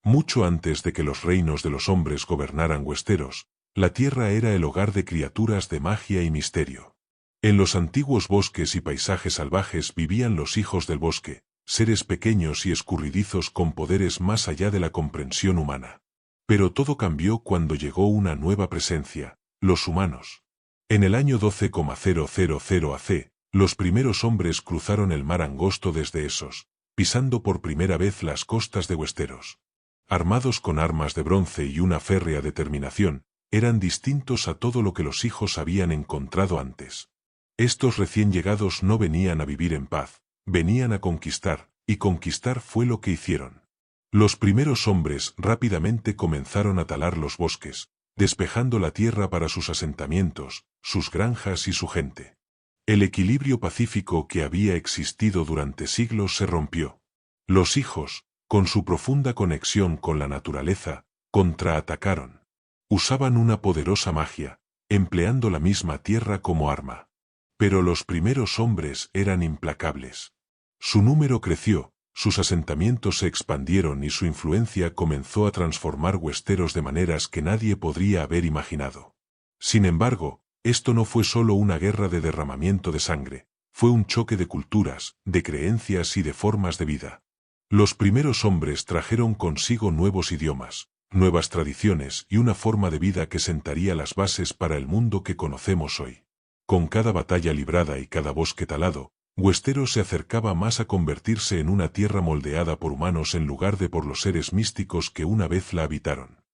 Mucho antes de que los reinos de los hombres gobernaran Westeros, la tierra era el hogar de criaturas de magia y misterio. En los antiguos bosques y paisajes salvajes vivían los hijos del bosque, seres pequeños y escurridizos con poderes más allá de la comprensión humana. Pero todo cambió cuando llegó una nueva presencia, los humanos. En el año 12,000 AC, los primeros hombres cruzaron el mar angosto desde Essos, pisando por primera vez las costas de Westeros. Armados con armas de bronce y una férrea determinación, eran distintos a todo lo que los hijos habían encontrado antes. Estos recién llegados no venían a vivir en paz, venían a conquistar, y conquistar fue lo que hicieron. Los primeros hombres rápidamente comenzaron a talar los bosques, despejando la tierra para sus asentamientos, sus granjas y su gente. El equilibrio pacífico que había existido durante siglos se rompió. Los hijos, con su profunda conexión con la naturaleza, contraatacaron. Usaban una poderosa magia, empleando la misma tierra como arma. Pero los primeros hombres eran implacables. Su número creció, sus asentamientos se expandieron y su influencia comenzó a transformar Westeros de maneras que nadie podría haber imaginado. Sin embargo, esto no fue solo una guerra de derramamiento de sangre, fue un choque de culturas, de creencias y de formas de vida. Los primeros hombres trajeron consigo nuevos idiomas, nuevas tradiciones y una forma de vida que sentaría las bases para el mundo que conocemos hoy. Con cada batalla librada y cada bosque talado, Westeros se acercaba más a convertirse en una tierra moldeada por humanos en lugar de por los seres místicos que una vez la habitaron.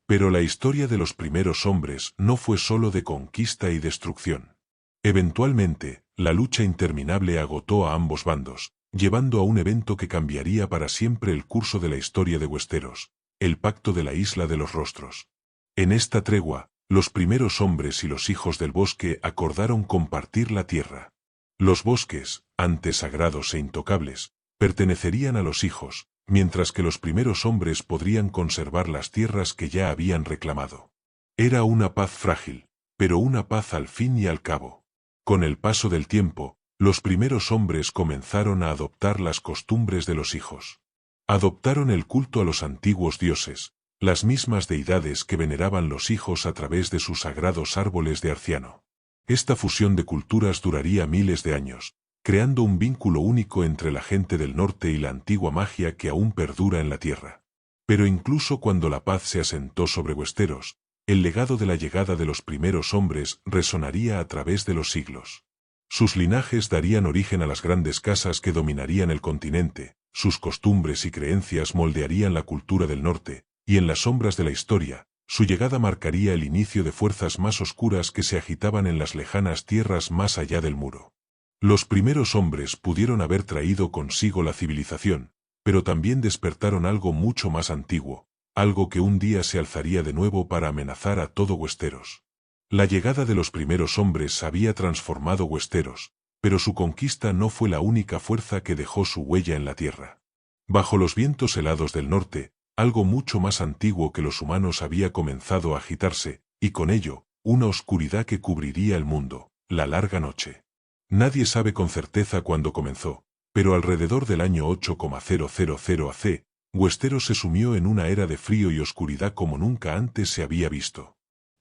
Pero la historia de los primeros hombres no fue solo de conquista y destrucción. Eventualmente, la lucha interminable agotó a ambos bandos, llevando a un evento que cambiaría para siempre el curso de la historia de Westeros, el Pacto de la Isla de los Rostros. En esta tregua, los primeros hombres y los hijos del bosque acordaron compartir la tierra. Los bosques, antes sagrados e intocables, pertenecerían a los hijos, mientras que los primeros hombres podrían conservar las tierras que ya habían reclamado. Era una paz frágil, pero una paz al fin y al cabo. Con el paso del tiempo, los primeros hombres comenzaron a adoptar las costumbres de los hijos. Adoptaron el culto a los antiguos dioses, las mismas deidades que veneraban los hijos a través de sus sagrados árboles de Arciano. Esta fusión de culturas duraría miles de años, creando un vínculo único entre la gente del norte y la antigua magia que aún perdura en la tierra. Pero incluso cuando la paz se asentó sobre Westeros, el legado de la llegada de los primeros hombres resonaría a través de los siglos. Sus linajes darían origen a las grandes casas que dominarían el continente, sus costumbres y creencias moldearían la cultura del norte, y en las sombras de la historia, su llegada marcaría el inicio de fuerzas más oscuras que se agitaban en las lejanas tierras más allá del muro. Los primeros hombres pudieron haber traído consigo la civilización, pero también despertaron algo mucho más antiguo, algo que un día se alzaría de nuevo para amenazar a todo Westeros. La llegada de los primeros hombres había transformado Westeros, pero su conquista no fue la única fuerza que dejó su huella en la tierra. Bajo los vientos helados del norte, algo mucho más antiguo que los humanos había comenzado a agitarse, y con ello, una oscuridad que cubriría el mundo, la larga noche. Nadie sabe con certeza cuándo comenzó, pero alrededor del año 8,000 AC, Westeros se sumió en una era de frío y oscuridad como nunca antes se había visto.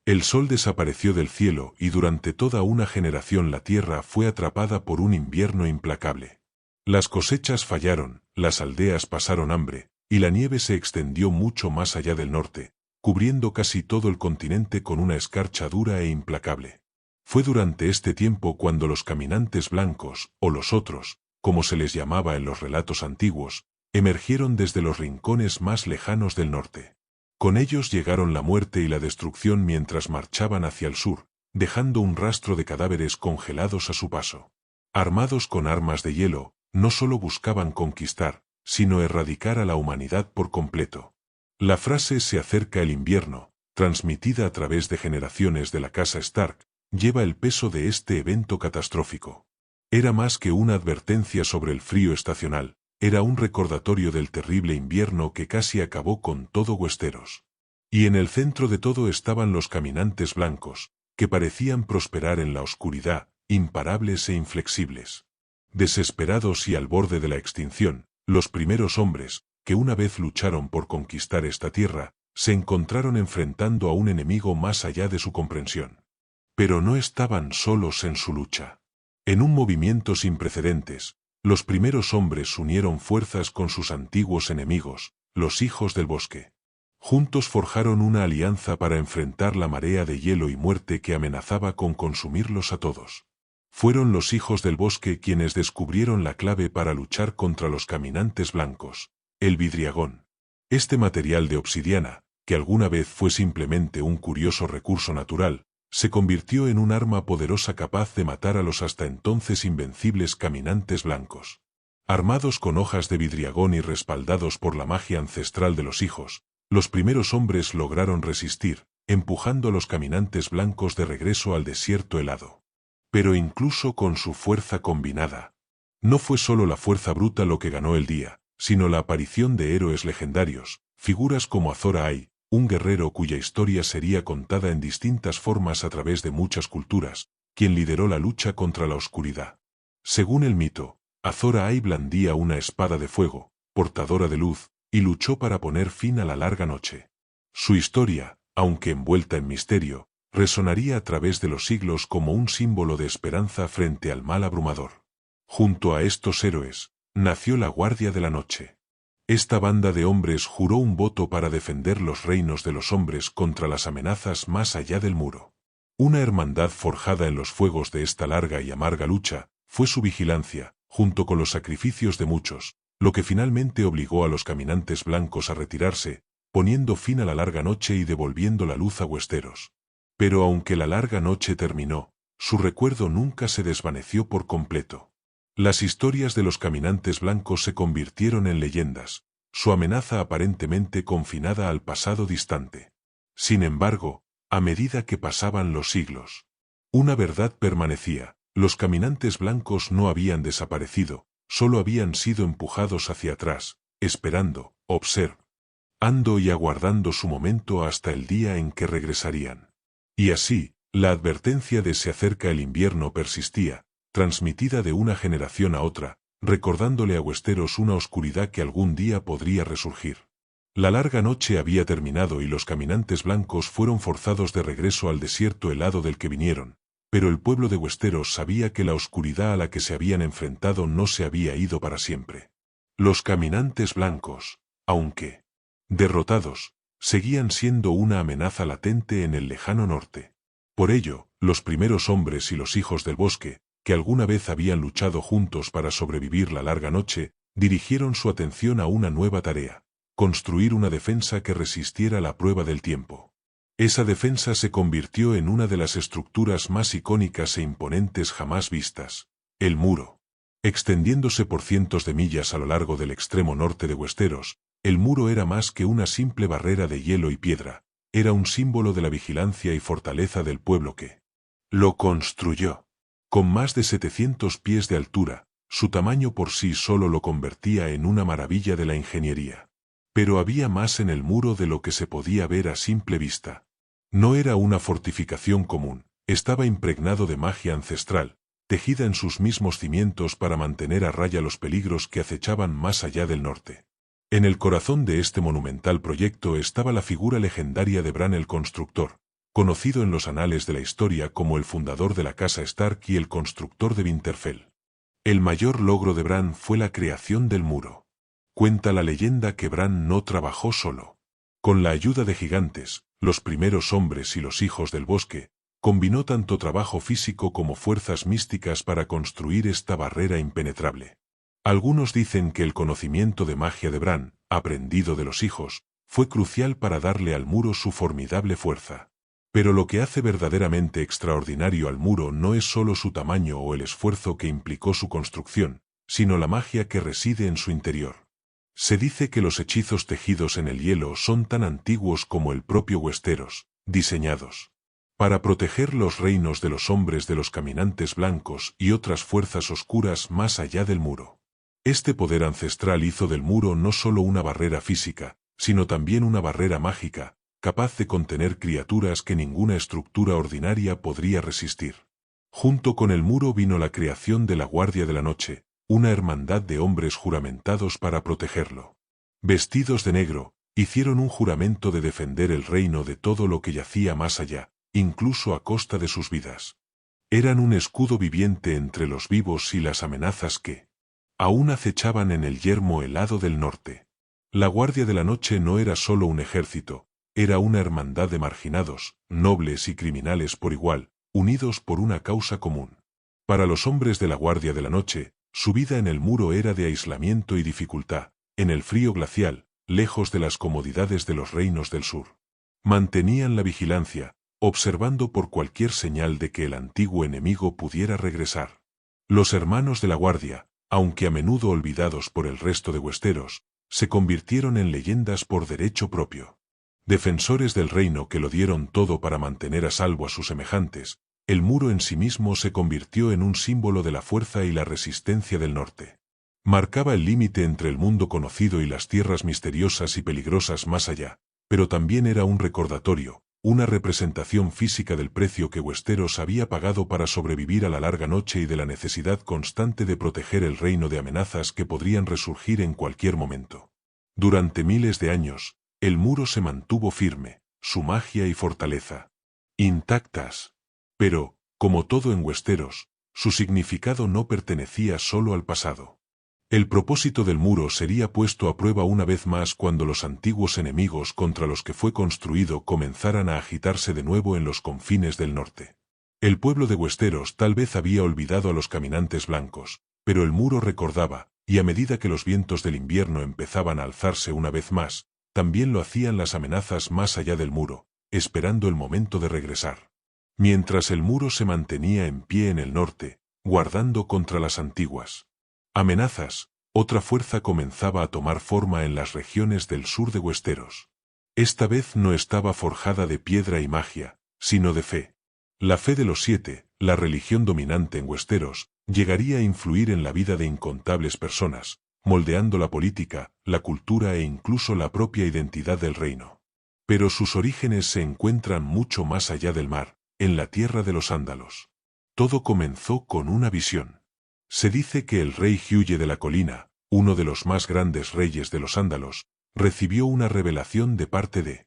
El sol desapareció del cielo y durante toda una generación la tierra fue atrapada por un invierno implacable. Las cosechas fallaron, las aldeas pasaron hambre, y la nieve se extendió mucho más allá del norte, cubriendo casi todo el continente con una escarcha dura e implacable. Fue durante este tiempo cuando los caminantes blancos, o los otros, como se les llamaba en los relatos antiguos, emergieron desde los rincones más lejanos del norte. Con ellos llegaron la muerte y la destrucción mientras marchaban hacia el sur, dejando un rastro de cadáveres congelados a su paso. Armados con armas de hielo, no solo buscaban conquistar, sino erradicar a la humanidad por completo. La frase "se acerca el invierno", transmitida a través de generaciones de la casa Stark, lleva el peso de este evento catastrófico. Era más que una advertencia sobre el frío estacional, era un recordatorio del terrible invierno que casi acabó con todo Westeros. Y en el centro de todo estaban los caminantes blancos, que parecían prosperar en la oscuridad, imparables e inflexibles. Desesperados y al borde de la extinción, los primeros hombres, que una vez lucharon por conquistar esta tierra, se encontraron enfrentando a un enemigo más allá de su comprensión. Pero no estaban solos en su lucha. En un movimiento sin precedentes, los primeros hombres unieron fuerzas con sus antiguos enemigos, los hijos del bosque. Juntos forjaron una alianza para enfrentar la marea de hielo y muerte que amenazaba con consumirlos a todos. Fueron los hijos del bosque quienes descubrieron la clave para luchar contra los caminantes blancos, el vidriagón. Este material de obsidiana, que alguna vez fue simplemente un curioso recurso natural, se convirtió en un arma poderosa capaz de matar a los hasta entonces invencibles caminantes blancos. Armados con hojas de vidriagón y respaldados por la magia ancestral de los hijos, los primeros hombres lograron resistir, empujando a los caminantes blancos de regreso al desierto helado. Pero incluso con su fuerza combinada, no fue solo la fuerza bruta lo que ganó el día, sino la aparición de héroes legendarios, figuras como Azor Ahai, un guerrero cuya historia sería contada en distintas formas a través de muchas culturas, quien lideró la lucha contra la oscuridad. Según el mito, Azor Ahai blandía una espada de fuego, portadora de luz, y luchó para poner fin a la larga noche. Su historia, aunque envuelta en misterio, resonaría a través de los siglos como un símbolo de esperanza frente al mal abrumador. Junto a estos héroes, nació la Guardia de la Noche. Esta banda de hombres juró un voto para defender los reinos de los hombres contra las amenazas más allá del muro. Una hermandad forjada en los fuegos de esta larga y amarga lucha, fue su vigilancia, junto con los sacrificios de muchos, lo que finalmente obligó a los caminantes blancos a retirarse, poniendo fin a la larga noche y devolviendo la luz a Westeros. Pero aunque la larga noche terminó, su recuerdo nunca se desvaneció por completo. Las historias de los caminantes blancos se convirtieron en leyendas, su amenaza aparentemente confinada al pasado distante. Sin embargo, a medida que pasaban los siglos, una verdad permanecía: los caminantes blancos no habían desaparecido, solo habían sido empujados hacia atrás, esperando, observando y aguardando su momento hasta el día en que regresarían. Y así, la advertencia de se acerca el invierno persistía, transmitida de una generación a otra, recordándole a Westeros una oscuridad que algún día podría resurgir. La larga noche había terminado y los caminantes blancos fueron forzados de regreso al desierto helado del que vinieron, pero el pueblo de Westeros sabía que la oscuridad a la que se habían enfrentado no se había ido para siempre. Los caminantes blancos, aunque derrotados, seguían siendo una amenaza latente en el lejano norte. Por ello, los primeros hombres y los hijos del bosque, que alguna vez habían luchado juntos para sobrevivir la larga noche, dirigieron su atención a una nueva tarea: construir una defensa que resistiera la prueba del tiempo. Esa defensa se convirtió en una de las estructuras más icónicas e imponentes jamás vistas: el muro. Extendiéndose por cientos de millas a lo largo del extremo norte de Westeros, el muro era más que una simple barrera de hielo y piedra, era un símbolo de la vigilancia y fortaleza del pueblo que lo construyó. Con más de 700 pies de altura, su tamaño por sí solo lo convertía en una maravilla de la ingeniería. Pero había más en el muro de lo que se podía ver a simple vista. No era una fortificación común, estaba impregnado de magia ancestral, tejida en sus mismos cimientos para mantener a raya los peligros que acechaban más allá del norte. En el corazón de este monumental proyecto estaba la figura legendaria de Bran el Constructor, conocido en los anales de la historia como el fundador de la casa Stark y el constructor de Winterfell. El mayor logro de Bran fue la creación del muro. Cuenta la leyenda que Bran no trabajó solo. Con la ayuda de gigantes, los primeros hombres y los hijos del bosque, combinó tanto trabajo físico como fuerzas místicas para construir esta barrera impenetrable. Algunos dicen que el conocimiento de magia de Bran, aprendido de los hijos, fue crucial para darle al muro su formidable fuerza. Pero lo que hace verdaderamente extraordinario al muro no es solo su tamaño o el esfuerzo que implicó su construcción, sino la magia que reside en su interior. Se dice que los hechizos tejidos en el hielo son tan antiguos como el propio Westeros, diseñados para proteger los reinos de los hombres de los caminantes blancos y otras fuerzas oscuras más allá del muro. Este poder ancestral hizo del muro no solo una barrera física, sino también una barrera mágica, capaz de contener criaturas que ninguna estructura ordinaria podría resistir. Junto con el muro vino la creación de la Guardia de la Noche, una hermandad de hombres juramentados para protegerlo. Vestidos de negro, hicieron un juramento de defender el reino de todo lo que yacía más allá, incluso a costa de sus vidas. Eran un escudo viviente entre los vivos y las amenazas que aún acechaban en el yermo helado del norte. La Guardia de la Noche no era solo un ejército, era una hermandad de marginados, nobles y criminales por igual, unidos por una causa común. Para los hombres de la Guardia de la Noche, su vida en el muro era de aislamiento y dificultad, en el frío glacial, lejos de las comodidades de los reinos del sur. Mantenían la vigilancia, observando por cualquier señal de que el antiguo enemigo pudiera regresar. Los hermanos de la Guardia, aunque a menudo olvidados por el resto de Westeros, se convirtieron en leyendas por derecho propio. Defensores del reino que lo dieron todo para mantener a salvo a sus semejantes, el muro en sí mismo se convirtió en un símbolo de la fuerza y la resistencia del norte. Marcaba el límite entre el mundo conocido y las tierras misteriosas y peligrosas más allá, pero también era un recordatorio, una representación física del precio que Westeros había pagado para sobrevivir a la larga noche y de la necesidad constante de proteger el reino de amenazas que podrían resurgir en cualquier momento. Durante miles de años, el muro se mantuvo firme, su magia y fortaleza intactas. Pero, como todo en Westeros, su significado no pertenecía solo al pasado. El propósito del muro sería puesto a prueba una vez más cuando los antiguos enemigos contra los que fue construido comenzaran a agitarse de nuevo en los confines del norte. El pueblo de Westeros tal vez había olvidado a los caminantes blancos, pero el muro recordaba, y a medida que los vientos del invierno empezaban a alzarse una vez más, también lo hacían las amenazas más allá del muro, esperando el momento de regresar. Mientras el muro se mantenía en pie en el norte, guardando contra las antiguas amenazas, otra fuerza comenzaba a tomar forma en las regiones del sur de Westeros. Esta vez no estaba forjada de piedra y magia, sino de fe. La fe de los Siete, la religión dominante en Westeros, llegaría a influir en la vida de incontables personas, moldeando la política, la cultura e incluso la propia identidad del reino. Pero sus orígenes se encuentran mucho más allá del mar, en la tierra de los Ándalos. Todo comenzó con una visión. Se dice que el rey Huye de la Colina, uno de los más grandes reyes de los Ándalos, recibió una revelación de parte de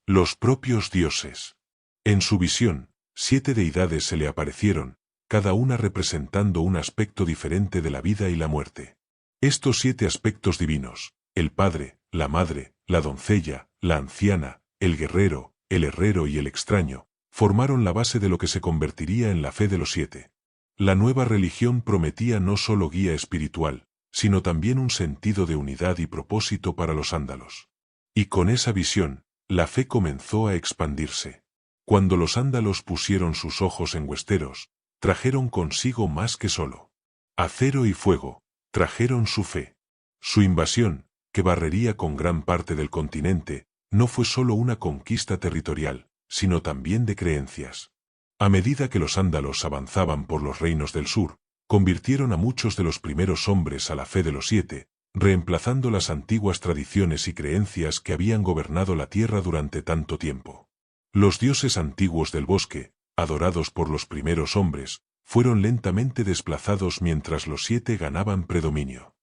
los propios dioses. En su visión, 7 deidades se le aparecieron, cada una representando un aspecto diferente de la vida y la muerte. Estos 7 aspectos divinos, el padre, la madre, la doncella, la anciana, el guerrero, el herrero y el extraño, formaron la base de lo que se convertiría en la fe de los 7. La nueva religión prometía no solo guía espiritual, sino también un sentido de unidad y propósito para los ándalos. Y con esa visión, la fe comenzó a expandirse. Cuando los ándalos pusieron sus ojos en Westeros, trajeron consigo más que solo acero y fuego, trajeron su fe. Su invasión, que barrería con gran parte del continente, no fue solo una conquista territorial, sino también de creencias. A medida que los ándalos avanzaban por los reinos del sur, convirtieron a muchos de los primeros hombres a la fe de los 7, reemplazando las antiguas tradiciones y creencias que habían gobernado la tierra durante tanto tiempo. Los dioses antiguos del bosque, adorados por los primeros hombres, fueron lentamente desplazados mientras los 7 ganaban predominio.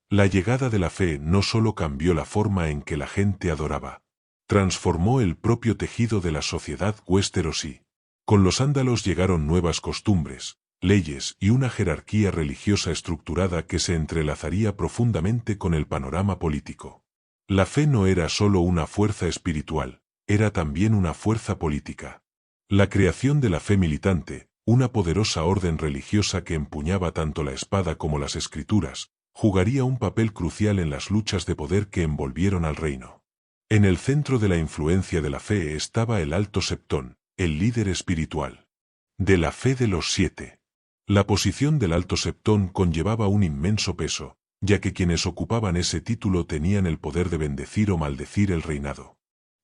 La llegada de la fe no solo cambió la forma en que la gente adoraba, transformó el propio tejido de la sociedad Westerosi. Con los ándalos llegaron nuevas costumbres, leyes y una jerarquía religiosa estructurada que se entrelazaría profundamente con el panorama político. La fe no era solo una fuerza espiritual, era también una fuerza política. La creación de la fe militante, una poderosa orden religiosa que empuñaba tanto la espada como las escrituras, jugaría un papel crucial en las luchas de poder que envolvieron al reino. En el centro de la influencia de la fe estaba el Alto Septón, el líder espiritual de la fe de los 7. La posición del Alto Septón conllevaba un inmenso peso, ya que quienes ocupaban ese título tenían el poder de bendecir o maldecir el reinado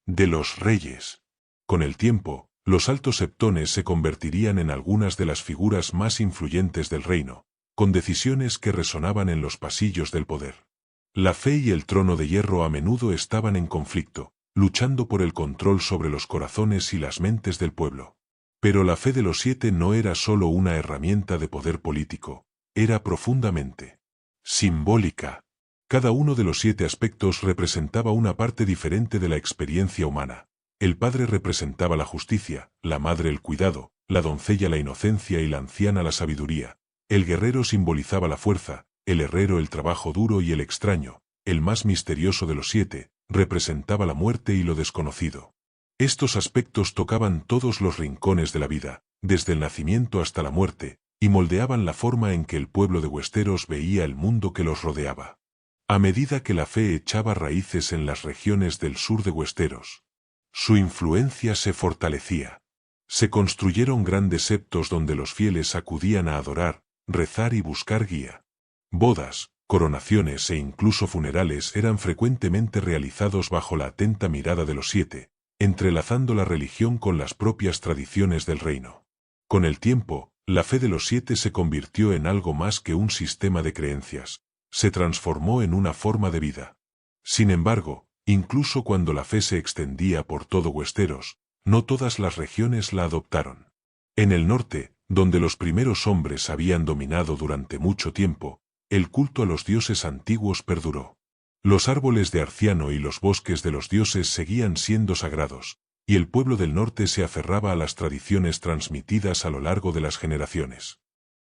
de los reyes. Con el tiempo, los Altos Septones se convertirían en algunas de las figuras más influyentes del reino, con decisiones que resonaban en los pasillos del poder. La fe y el trono de hierro a menudo estaban en conflicto, luchando por el control sobre los corazones y las mentes del pueblo. Pero la fe de los 7 no era solo una herramienta de poder político, era profundamente simbólica. Cada uno de los 7 aspectos representaba una parte diferente de la experiencia humana. El padre representaba la justicia, la madre el cuidado, la doncella la inocencia y la anciana la sabiduría. El guerrero simbolizaba la fuerza, el herrero el trabajo duro y el extraño, el más misterioso de los 7, representaba la muerte y lo desconocido. Estos aspectos tocaban todos los rincones de la vida, desde el nacimiento hasta la muerte, y moldeaban la forma en que el pueblo de Westeros veía el mundo que los rodeaba. A medida que la fe echaba raíces en las regiones del sur de Westeros, su influencia se fortalecía. Se construyeron grandes septos donde los fieles acudían a adorar, rezar y buscar guía. Bodas, coronaciones e incluso funerales eran frecuentemente realizados bajo la atenta mirada de los 7, entrelazando la religión con las propias tradiciones del reino. Con el tiempo, la fe de los 7 se convirtió en algo más que un sistema de creencias, se transformó en una forma de vida. Sin embargo, incluso cuando la fe se extendía por todo Westeros, no todas las regiones la adoptaron. En el norte, donde los primeros hombres habían dominado durante mucho tiempo, el culto a los dioses antiguos perduró. Los árboles de Arciano y los bosques de los dioses seguían siendo sagrados, y el pueblo del norte se aferraba a las tradiciones transmitidas a lo largo de las generaciones.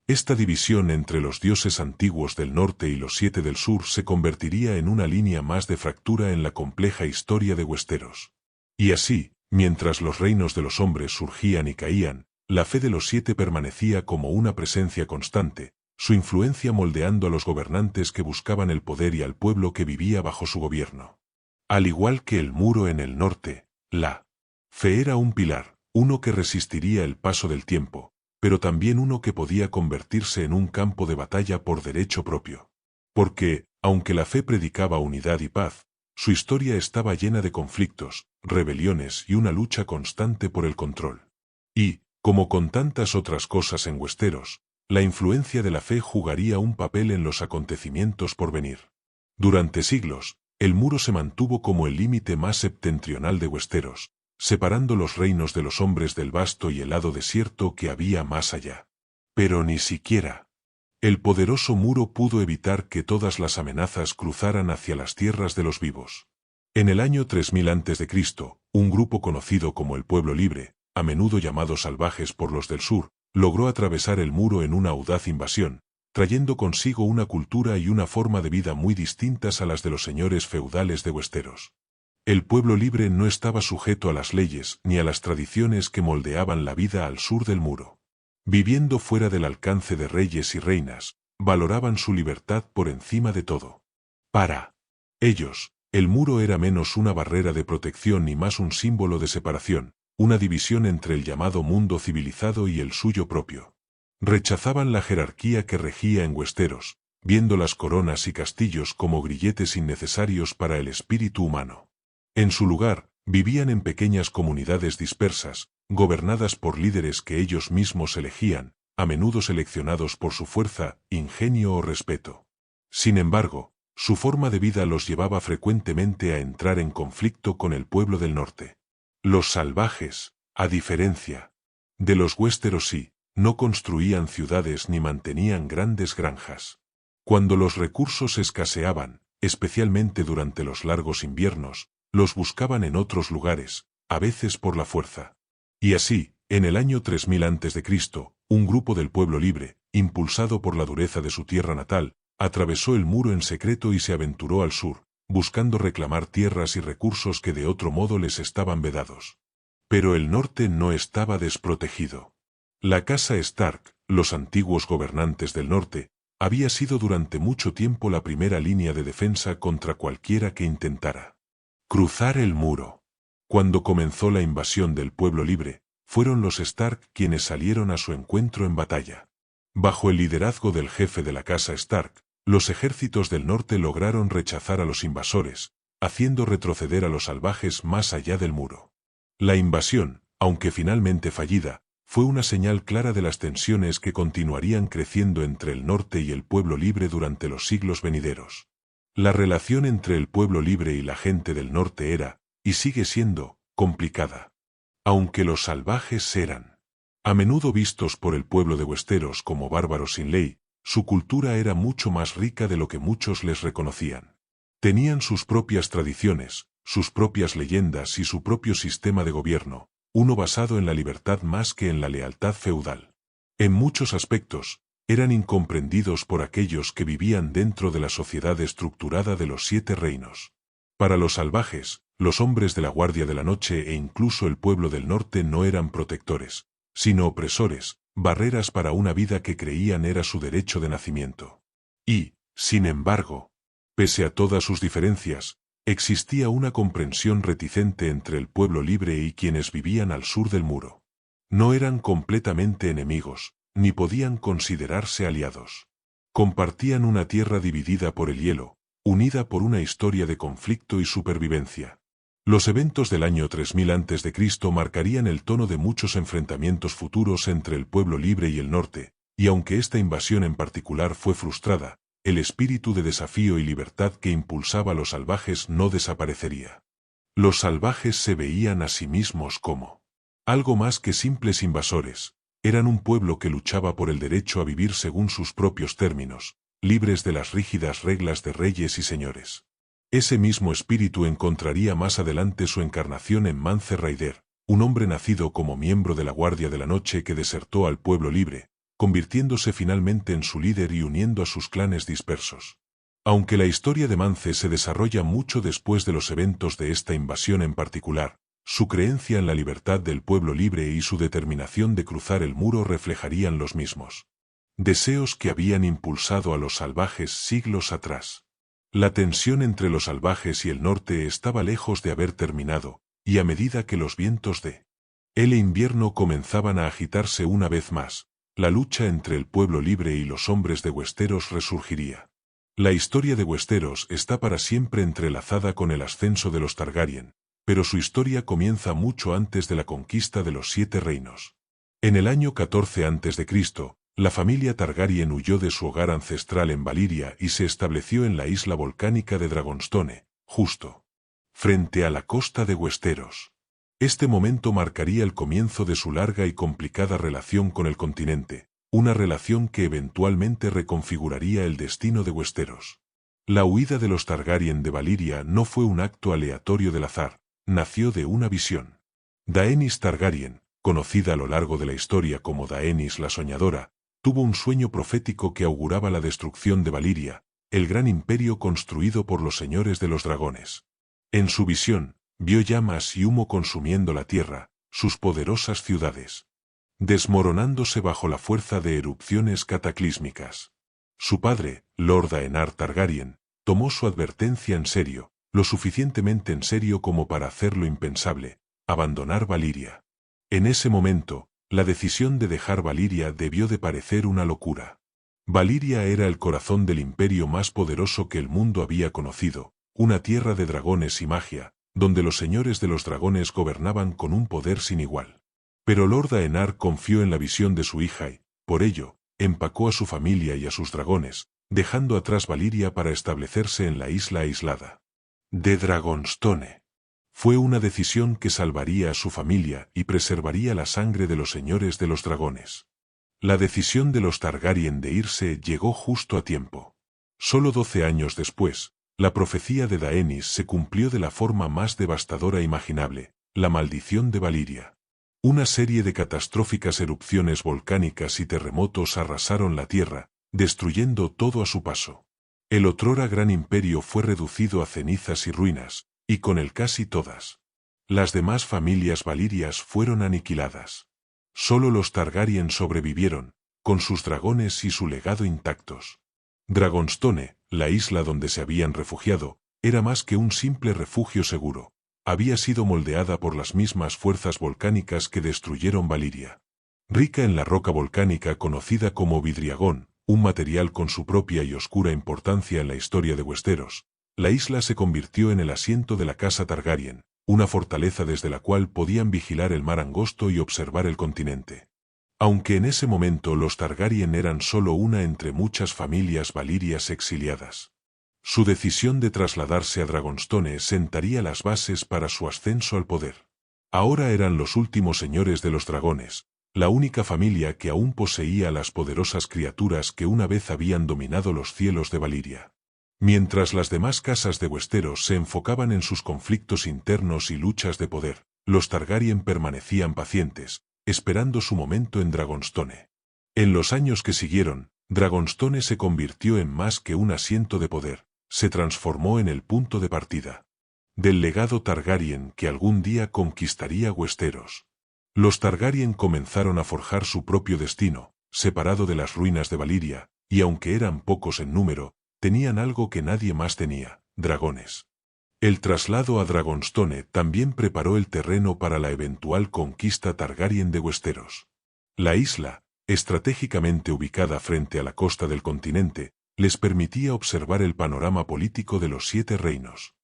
Esta división entre los dioses antiguos del norte y los 7 del sur se convertiría en una línea más de fractura en la compleja historia de Westeros. Y así, mientras los reinos de los hombres surgían y caían, la fe de los 7 permanecía como una presencia constante, su influencia moldeando a los gobernantes que buscaban el poder y al pueblo que vivía bajo su gobierno. Al igual que el muro en el norte, la fe era un pilar, uno que resistiría el paso del tiempo, pero también uno que podía convertirse en un campo de batalla por derecho propio. Porque, aunque la fe predicaba unidad y paz, su historia estaba llena de conflictos, rebeliones y una lucha constante por el control. Y, como con tantas otras cosas en Westeros, la influencia de la fe jugaría un papel en los acontecimientos por venir. Durante siglos, el muro se mantuvo como el límite más septentrional de Westeros, separando los reinos de los hombres del vasto y helado desierto que había más allá. Pero ni siquiera el poderoso muro pudo evitar que todas las amenazas cruzaran hacia las tierras de los vivos. En el año 3000 a.C., un grupo conocido como el Pueblo Libre, a menudo llamados salvajes por los del sur, logró atravesar el muro en una audaz invasión, trayendo consigo una cultura y una forma de vida muy distintas a las de los señores feudales de Westeros. El pueblo libre no estaba sujeto a las leyes ni a las tradiciones que moldeaban la vida al sur del muro. Viviendo fuera del alcance de reyes y reinas, valoraban su libertad por encima de todo. Para ellos, el muro era menos una barrera de protección y más un símbolo de separación, una división entre el llamado mundo civilizado y el suyo propio. Rechazaban la jerarquía que regía en Westeros, viendo las coronas y castillos como grilletes innecesarios para el espíritu humano. En su lugar, vivían en pequeñas comunidades dispersas, gobernadas por líderes que ellos mismos elegían, a menudo seleccionados por su fuerza, ingenio o respeto. Sin embargo, su forma de vida los llevaba frecuentemente a entrar en conflicto con el pueblo del norte. Los salvajes, a diferencia de los Westerosi, no construían ciudades ni mantenían grandes granjas. Cuando los recursos escaseaban, especialmente durante los largos inviernos, los buscaban en otros lugares, a veces por la fuerza. Y así, en el año 3000 a.C., un grupo del pueblo libre, impulsado por la dureza de su tierra natal, atravesó el muro en secreto y se aventuró al sur, buscando reclamar tierras y recursos que de otro modo les estaban vedados. Pero el norte no estaba desprotegido. La casa Stark, los antiguos gobernantes del norte, había sido durante mucho tiempo la primera línea de defensa contra cualquiera que intentara cruzar el muro. Cuando comenzó la invasión del pueblo libre, fueron los Stark quienes salieron a su encuentro en batalla. Bajo el liderazgo del jefe de la casa Stark, los ejércitos del norte lograron rechazar a los invasores, haciendo retroceder a los salvajes más allá del muro. La invasión, aunque finalmente fallida, fue una señal clara de las tensiones que continuarían creciendo entre el norte y el pueblo libre durante los siglos venideros. La relación entre el pueblo libre y la gente del norte era, y sigue siendo, complicada. Aunque los salvajes eran a menudo vistos por el pueblo de Westeros como bárbaros sin ley, su cultura era mucho más rica de lo que muchos les reconocían. Tenían sus propias tradiciones, sus propias leyendas y su propio sistema de gobierno, uno basado en la libertad más que en la lealtad feudal. En muchos aspectos, eran incomprendidos por aquellos que vivían dentro de la sociedad estructurada de los 7 reinos. Para los salvajes, los hombres de la Guardia de la Noche e incluso el pueblo del norte no eran protectores, sino opresores, barreras para una vida que creían era su derecho de nacimiento. Y, sin embargo, pese a todas sus diferencias, existía una comprensión reticente entre el pueblo libre y quienes vivían al sur del muro. No eran completamente enemigos, ni podían considerarse aliados. Compartían una tierra dividida por el hielo, unida por una historia de conflicto y supervivencia. Los eventos del año 3000 a.C. marcarían el tono de muchos enfrentamientos futuros entre el pueblo libre y el norte, y aunque esta invasión en particular fue frustrada, el espíritu de desafío y libertad que impulsaba a los salvajes no desaparecería. Los salvajes se veían a sí mismos como algo más que simples invasores, eran un pueblo que luchaba por el derecho a vivir según sus propios términos, libres de las rígidas reglas de reyes y señores. Ese mismo espíritu encontraría más adelante su encarnación en Mance Rayder, un hombre nacido como miembro de la Guardia de la Noche que desertó al pueblo libre, convirtiéndose finalmente en su líder y uniendo a sus clanes dispersos. Aunque la historia de Mance se desarrolla mucho después de los eventos de esta invasión en particular, su creencia en la libertad del pueblo libre y su determinación de cruzar el muro reflejarían los mismos deseos que habían impulsado a los salvajes siglos atrás. La tensión entre los salvajes y el norte estaba lejos de haber terminado, y a medida que los vientos de el invierno comenzaban a agitarse una vez más, la lucha entre el pueblo libre y los hombres de Westeros resurgiría. La historia de Westeros está para siempre entrelazada con el ascenso de los Targaryen, pero su historia comienza mucho antes de la conquista de los 7 reinos. En el año 14 a.C., la familia Targaryen huyó de su hogar ancestral en Valyria y se estableció en la isla volcánica de Dragonstone, justo frente a la costa de Westeros. Este momento marcaría el comienzo de su larga y complicada relación con el continente, una relación que eventualmente reconfiguraría el destino de Westeros. La huida de los Targaryen de Valyria no fue un acto aleatorio del azar, nació de una visión. Daenerys Targaryen, conocida a lo largo de la historia como Daenerys la Soñadora, tuvo un sueño profético que auguraba la destrucción de Valyria, el gran imperio construido por los señores de los dragones. En su visión, vio llamas y humo consumiendo la tierra, sus poderosas ciudades, desmoronándose bajo la fuerza de erupciones cataclísmicas. Su padre, Lord Aenar Targaryen, tomó su advertencia en serio, lo suficientemente en serio como para hacer lo impensable, abandonar Valyria. En ese momento, la decisión de dejar Valyria debió de parecer una locura. Valyria era el corazón del imperio más poderoso que el mundo había conocido, una tierra de dragones y magia, donde los señores de los dragones gobernaban con un poder sin igual. Pero Lord Aenar confió en la visión de su hija y, por ello, empacó a su familia y a sus dragones, dejando atrás Valyria para establecerse en la isla aislada de Dragonstone. Fue una decisión que salvaría a su familia y preservaría la sangre de los señores de los dragones. La decisión de los Targaryen de irse llegó justo a tiempo. Solo 12 años después, la profecía de Daenerys se cumplió de la forma más devastadora imaginable, la maldición de Valyria. Una serie de catastróficas erupciones volcánicas y terremotos arrasaron la tierra, destruyendo todo a su paso. El otrora gran imperio fue reducido a cenizas y ruinas, y con él casi todas las demás familias valirias fueron aniquiladas. Solo los Targaryen sobrevivieron, con sus dragones y su legado intactos. Dragonstone, la isla donde se habían refugiado, era más que un simple refugio seguro. Había sido moldeada por las mismas fuerzas volcánicas que destruyeron Valyria. Rica en la roca volcánica conocida como vidriagón, un material con su propia y oscura importancia en la historia de Westeros, la isla se convirtió en el asiento de la casa Targaryen, una fortaleza desde la cual podían vigilar el mar angosto y observar el continente. Aunque en ese momento los Targaryen eran solo una entre muchas familias valirias exiliadas. Su decisión de trasladarse a Dragonstone sentaría las bases para su ascenso al poder. Ahora eran los últimos señores de los dragones, la única familia que aún poseía las poderosas criaturas que una vez habían dominado los cielos de Valyria. Mientras las demás casas de Westeros se enfocaban en sus conflictos internos y luchas de poder, los Targaryen permanecían pacientes, esperando su momento en Dragonstone. En los años que siguieron, Dragonstone se convirtió en más que un asiento de poder, se transformó en el punto de partida del legado Targaryen que algún día conquistaría Westeros. Los Targaryen comenzaron a forjar su propio destino, separado de las ruinas de Valyria, y aunque eran pocos en número, tenían algo que nadie más tenía: dragones. El traslado a Dragonstone también preparó el terreno para la eventual conquista Targaryen de Westeros. La isla, estratégicamente ubicada frente a la costa del continente, les permitía observar el panorama político de los 7 reinos.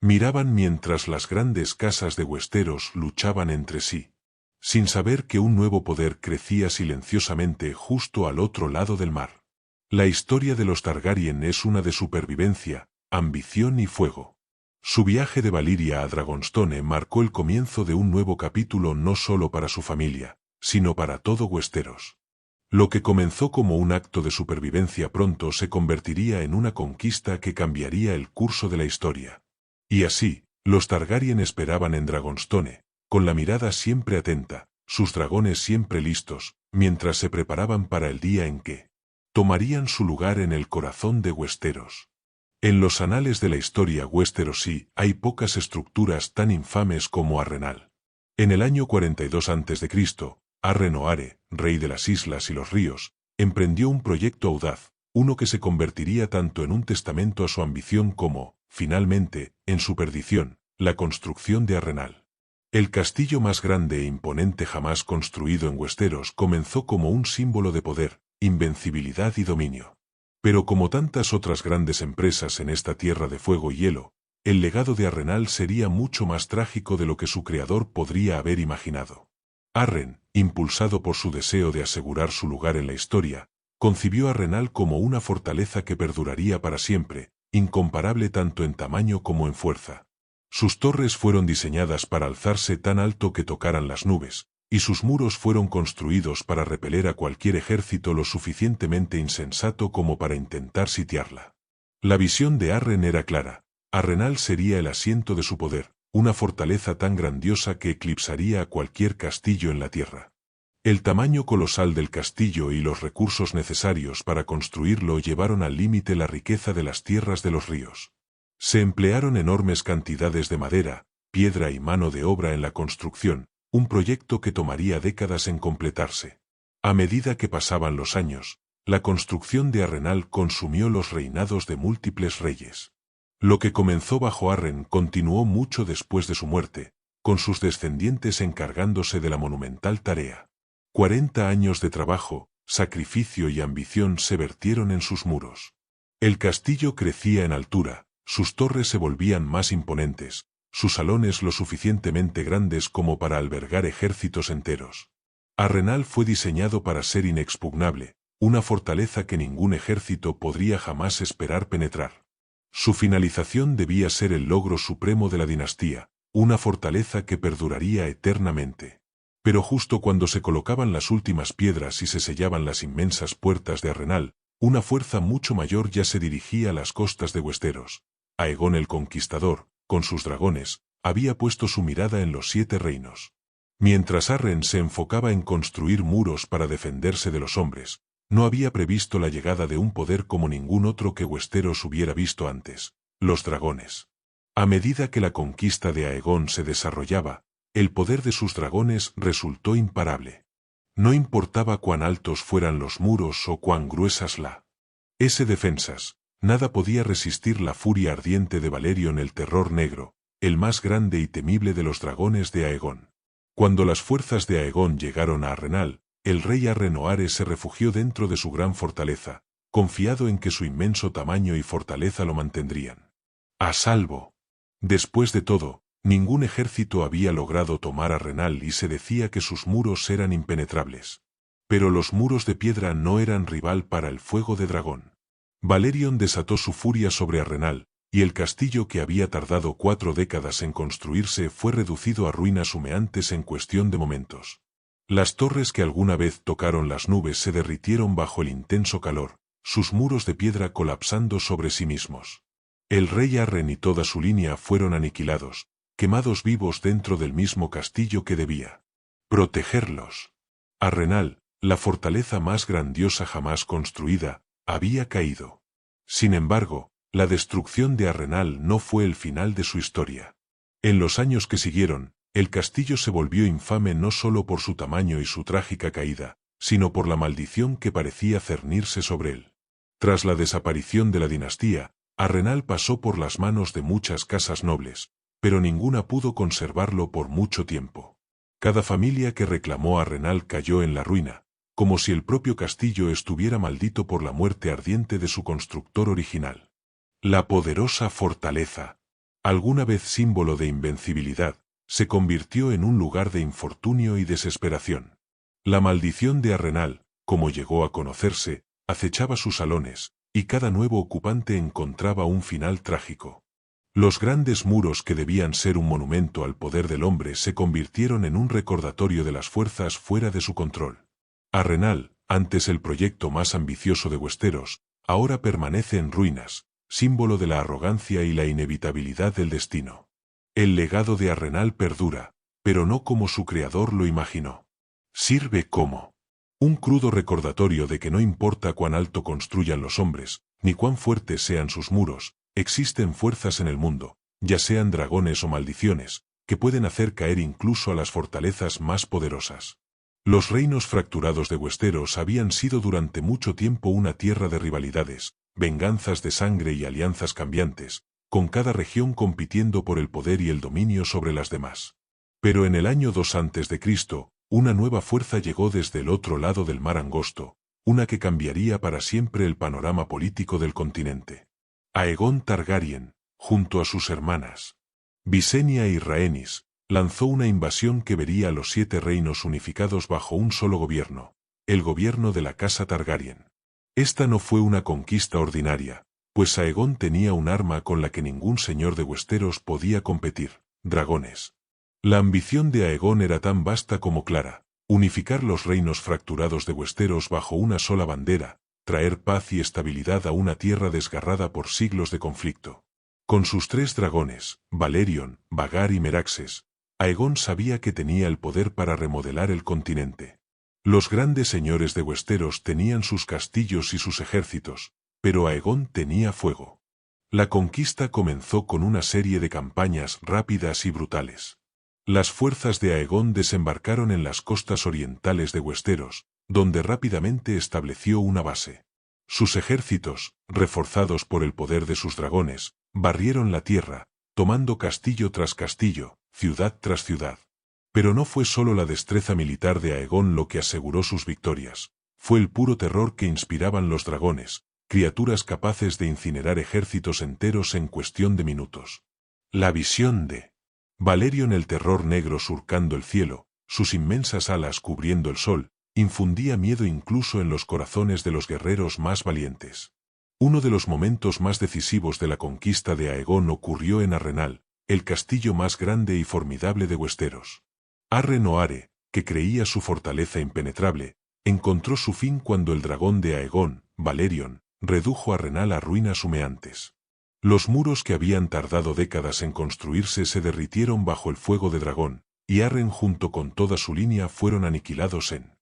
Miraban mientras las grandes casas de Westeros luchaban entre sí, sin saber que un nuevo poder crecía silenciosamente justo al otro lado del mar. La historia de los Targaryen es una de supervivencia, ambición y fuego. Su viaje de Valyria a Dragonstone marcó el comienzo de un nuevo capítulo no solo para su familia, sino para todo Westeros. Lo que comenzó como un acto de supervivencia pronto se convertiría en una conquista que cambiaría el curso de la historia. Y así, los Targaryen esperaban en Dragonstone, con la mirada siempre atenta, sus dragones siempre listos, mientras se preparaban para el día en que tomarían su lugar en el corazón de Westeros. En los anales de la historia Westerosi hay pocas estructuras tan infames como Harrenhal. En el año 42 a.C., Arren-O'Are, rey de las islas y los ríos, emprendió un proyecto audaz, uno que se convertiría tanto en un testamento a su ambición como, finalmente, en su perdición: la construcción de Harrenhal. El castillo más grande e imponente jamás construido en Westeros comenzó como un símbolo de poder, invencibilidad y dominio. Pero como tantas otras grandes empresas en esta tierra de fuego y hielo, el legado de Harrenhal sería mucho más trágico de lo que su creador podría haber imaginado. Arren, impulsado por su deseo de asegurar su lugar en la historia, concibió Harrenhal como una fortaleza que perduraría para siempre, incomparable tanto en tamaño como en fuerza. Sus torres fueron diseñadas para alzarse tan alto que tocaran las nubes, y sus muros fueron construidos para repeler a cualquier ejército lo suficientemente insensato como para intentar sitiarla. La visión de Arren era clara: Harrenhal sería el asiento de su poder, una fortaleza tan grandiosa que eclipsaría a cualquier castillo en la tierra. El tamaño colosal del castillo y los recursos necesarios para construirlo llevaron al límite la riqueza de las tierras de los ríos. Se emplearon enormes cantidades de madera, piedra y mano de obra en la construcción, un proyecto que tomaría décadas en completarse. A medida que pasaban los años, la construcción de Harrenhal consumió los reinados de múltiples reyes. Lo que comenzó bajo Arren continuó mucho después de su muerte, con sus descendientes encargándose de la monumental tarea. 40 años de trabajo, sacrificio y ambición se vertieron en sus muros. El castillo crecía en altura, sus torres se volvían más imponentes, sus salones lo suficientemente grandes como para albergar ejércitos enteros. Harrenhal fue diseñado para ser inexpugnable, una fortaleza que ningún ejército podría jamás esperar penetrar. Su finalización debía ser el logro supremo de la dinastía, una fortaleza que perduraría eternamente. Pero justo cuando se colocaban las últimas piedras y se sellaban las inmensas puertas de Harrenhal, una fuerza mucho mayor ya se dirigía a las costas de Westeros. Aegon el Conquistador, con sus dragones, había puesto su mirada en los 7 reinos. Mientras Arren se enfocaba en construir muros para defenderse de los hombres, no había previsto la llegada de un poder como ningún otro que Westeros hubiera visto antes: los dragones. A medida que la conquista de Aegon se desarrollaba, el poder de sus dragones resultó imparable. No importaba cuán altos fueran los muros o cuán gruesas defensas, nada podía resistir la furia ardiente de Balerion el Terror Negro, el más grande y temible de los dragones de Aegon. Cuando las fuerzas de Aegon llegaron a Harrenhal, el rey Arren-O'Are se refugió dentro de su gran fortaleza, confiado en que su inmenso tamaño y fortaleza lo mantendrían a salvo. Después de todo, ningún ejército había logrado tomar Harrenhal y se decía que sus muros eran impenetrables. Pero los muros de piedra no eran rival para el fuego de dragón. Balerion desató su furia sobre Harrenhal, y el castillo que había tardado 4 décadas en construirse fue reducido a ruinas humeantes en cuestión de momentos. Las torres que alguna vez tocaron las nubes se derritieron bajo el intenso calor, sus muros de piedra colapsando sobre sí mismos. El rey Arren y toda su línea fueron aniquilados, quemados vivos dentro del mismo castillo que debía protegerlos. Arrenal, la fortaleza más grandiosa jamás construida, había caído. Sin embargo, la destrucción de Arrenal no fue el final de su historia. En los años que siguieron, el castillo se volvió infame no solo por su tamaño y su trágica caída, sino por la maldición que parecía cernirse sobre él. Tras la desaparición de la dinastía, Arrenal pasó por las manos de muchas casas nobles, pero ninguna pudo conservarlo por mucho tiempo. Cada familia que reclamó Arrenal cayó en la ruina, como si el propio castillo estuviera maldito por la muerte ardiente de su constructor original. La poderosa fortaleza, alguna vez símbolo de invencibilidad, se convirtió en un lugar de infortunio y desesperación. La maldición de Arrenal, como llegó a conocerse, acechaba sus salones, y cada nuevo ocupante encontraba un final trágico. Los grandes muros que debían ser un monumento al poder del hombre se convirtieron en un recordatorio de las fuerzas fuera de su control. Arrenal, antes el proyecto más ambicioso de Westeros, ahora permanece en ruinas, símbolo de la arrogancia y la inevitabilidad del destino. El legado de Arrenal perdura, pero no como su creador lo imaginó. Sirve como un crudo recordatorio de que no importa cuán alto construyan los hombres, ni cuán fuertes sean sus muros, existen fuerzas en el mundo, ya sean dragones o maldiciones, que pueden hacer caer incluso a las fortalezas más poderosas. Los reinos fracturados de Westeros habían sido durante mucho tiempo una tierra de rivalidades, venganzas de sangre y alianzas cambiantes, con cada región compitiendo por el poder y el dominio sobre las demás. Pero en el año 2 a.C., una nueva fuerza llegó desde el otro lado del mar angosto, una que cambiaría para siempre el panorama político del continente. Aegon Targaryen, junto a sus hermanas Visenya y Rhaenys, lanzó una invasión que vería a los 7 reinos unificados bajo un solo gobierno, el gobierno de la casa Targaryen. Esta no fue una conquista ordinaria, pues Aegon tenía un arma con la que ningún señor de Westeros podía competir: dragones. La ambición de Aegon era tan vasta como clara: unificar los reinos fracturados de Westeros bajo una sola bandera, traer paz y estabilidad a una tierra desgarrada por siglos de conflicto. Con sus 3 dragones, Valerion, Vhagar y Meraxes, Aegon sabía que tenía el poder para remodelar el continente. Los grandes señores de Westeros tenían sus castillos y sus ejércitos, pero Aegon tenía fuego. La conquista comenzó con una serie de campañas rápidas y brutales. Las fuerzas de Aegon desembarcaron en las costas orientales de Westeros, donde rápidamente estableció una base. Sus ejércitos, reforzados por el poder de sus dragones, barrieron la tierra, tomando castillo tras castillo, ciudad tras ciudad. Pero no fue solo la destreza militar de Aegon lo que aseguró sus victorias, fue el puro terror que inspiraban los dragones, criaturas capaces de incinerar ejércitos enteros en cuestión de minutos. La visión de Valerion, el terror negro surcando el cielo, sus inmensas alas cubriendo el sol, infundía miedo incluso en los corazones de los guerreros más valientes. Uno de los momentos más decisivos de la conquista de Aegon ocurrió en Arrenal, el castillo más grande y formidable de Westeros. Arren o Are, que creía su fortaleza impenetrable, encontró su fin cuando el dragón de Aegon, Valerion, redujo Arrenal a ruinas humeantes. Los muros que habían tardado décadas en construirse se derritieron bajo el fuego de dragón, y Arren junto con toda su línea fueron aniquilados en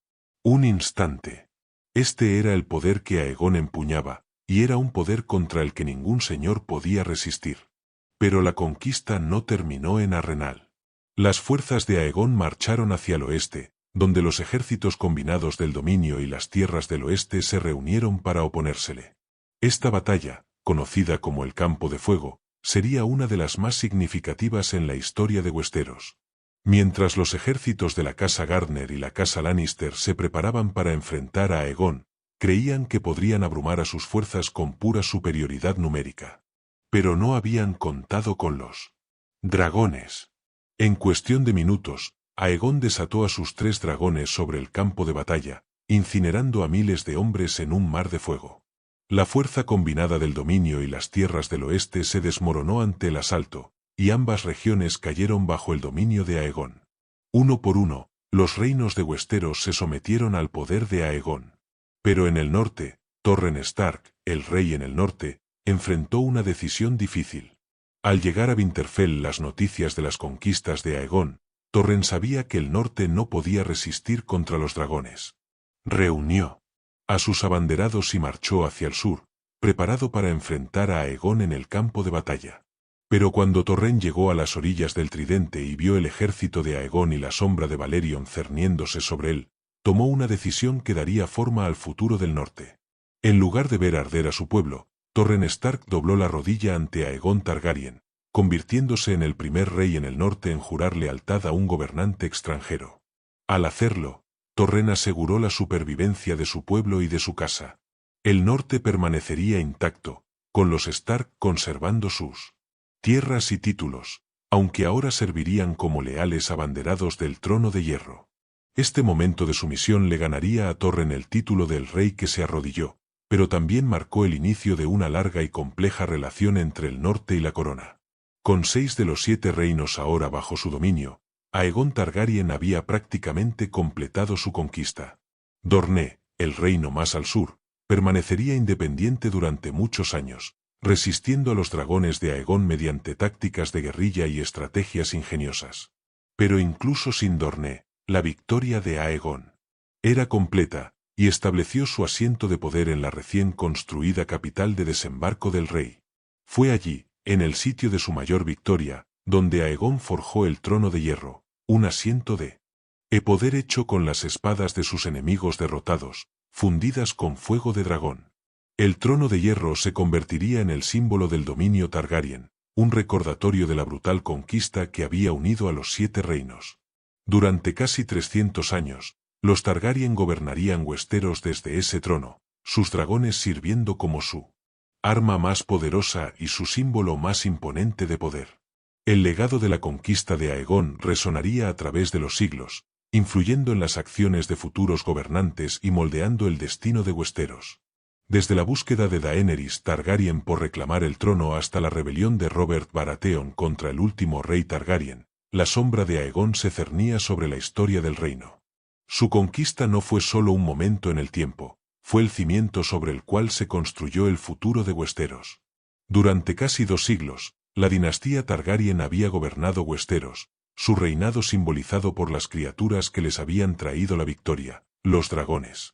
un instante. Este era el poder que Aegon empuñaba, y era un poder contra el que ningún señor podía resistir. Pero la conquista no terminó en Arrenal. Las fuerzas de Aegon marcharon hacia el oeste, donde los ejércitos combinados del dominio y las tierras del oeste se reunieron para oponérsele. Esta batalla, conocida como el Campo de Fuego, sería una de las más significativas en la historia de Westeros. Mientras los ejércitos de la casa Garner y la casa Lannister se preparaban para enfrentar a Aegon, creían que podrían abrumar a sus fuerzas con pura superioridad numérica. Pero no habían contado con los dragones. En cuestión de minutos, Aegon desató a sus 3 dragones sobre el campo de batalla, incinerando a miles de hombres en un mar de fuego. La fuerza combinada del dominio y las tierras del oeste se desmoronó ante el asalto, y ambas regiones cayeron bajo el dominio de Aegon. Uno por uno, los reinos de Westeros se sometieron al poder de Aegon. Pero en el norte, Torren Stark, el rey en el norte, enfrentó una decisión difícil. Al llegar a Winterfell las noticias de las conquistas de Aegon, Torren sabía que el norte no podía resistir contra los dragones. Reunió a sus abanderados y marchó hacia el sur, preparado para enfrentar a Aegon en el campo de batalla. Pero cuando Torren llegó a las orillas del Tridente y vio el ejército de Aegon y la sombra de Valerion cerniéndose sobre él, tomó una decisión que daría forma al futuro del norte. En lugar de ver arder a su pueblo, Torren Stark dobló la rodilla ante Aegon Targaryen, convirtiéndose en el primer rey en el norte en jurar lealtad a un gobernante extranjero. Al hacerlo, Torren aseguró la supervivencia de su pueblo y de su casa. El norte permanecería intacto, con los Stark conservando sus tierras y títulos, aunque ahora servirían como leales abanderados del trono de hierro. Este momento de sumisión le ganaría a Torren el título del rey que se arrodilló, pero también marcó el inicio de una larga y compleja relación entre el norte y la corona. Con 6 de los 7 reinos ahora bajo su dominio, Aegon Targaryen había prácticamente completado su conquista. Dorne, el reino más al sur, permanecería independiente durante muchos años, resistiendo a los dragones de Aegon mediante tácticas de guerrilla y estrategias ingeniosas. Pero incluso sin Dorne, la victoria de Aegon era completa, y estableció su asiento de poder en la recién construida capital de desembarco del rey. Fue allí, en el sitio de su mayor victoria, donde Aegon forjó el trono de hierro, un asiento de poder hecho con las espadas de sus enemigos derrotados, fundidas con fuego de dragón. El trono de hierro se convertiría en el símbolo del dominio Targaryen, un recordatorio de la brutal conquista que había unido a los 7 reinos. Durante casi 300 años, los Targaryen gobernarían Westeros desde ese trono, sus dragones sirviendo como su arma más poderosa y su símbolo más imponente de poder. El legado de la conquista de Aegon resonaría a través de los siglos, influyendo en las acciones de futuros gobernantes y moldeando el destino de Westeros. Desde la búsqueda de Daenerys Targaryen por reclamar el trono hasta la rebelión de Robert Baratheon contra el último rey Targaryen, la sombra de Aegon se cernía sobre la historia del reino. Su conquista no fue solo un momento en el tiempo, fue el cimiento sobre el cual se construyó el futuro de Westeros. Durante casi 2 siglos, la dinastía Targaryen había gobernado Westeros, su reinado simbolizado por las criaturas que les habían traído la victoria, los dragones.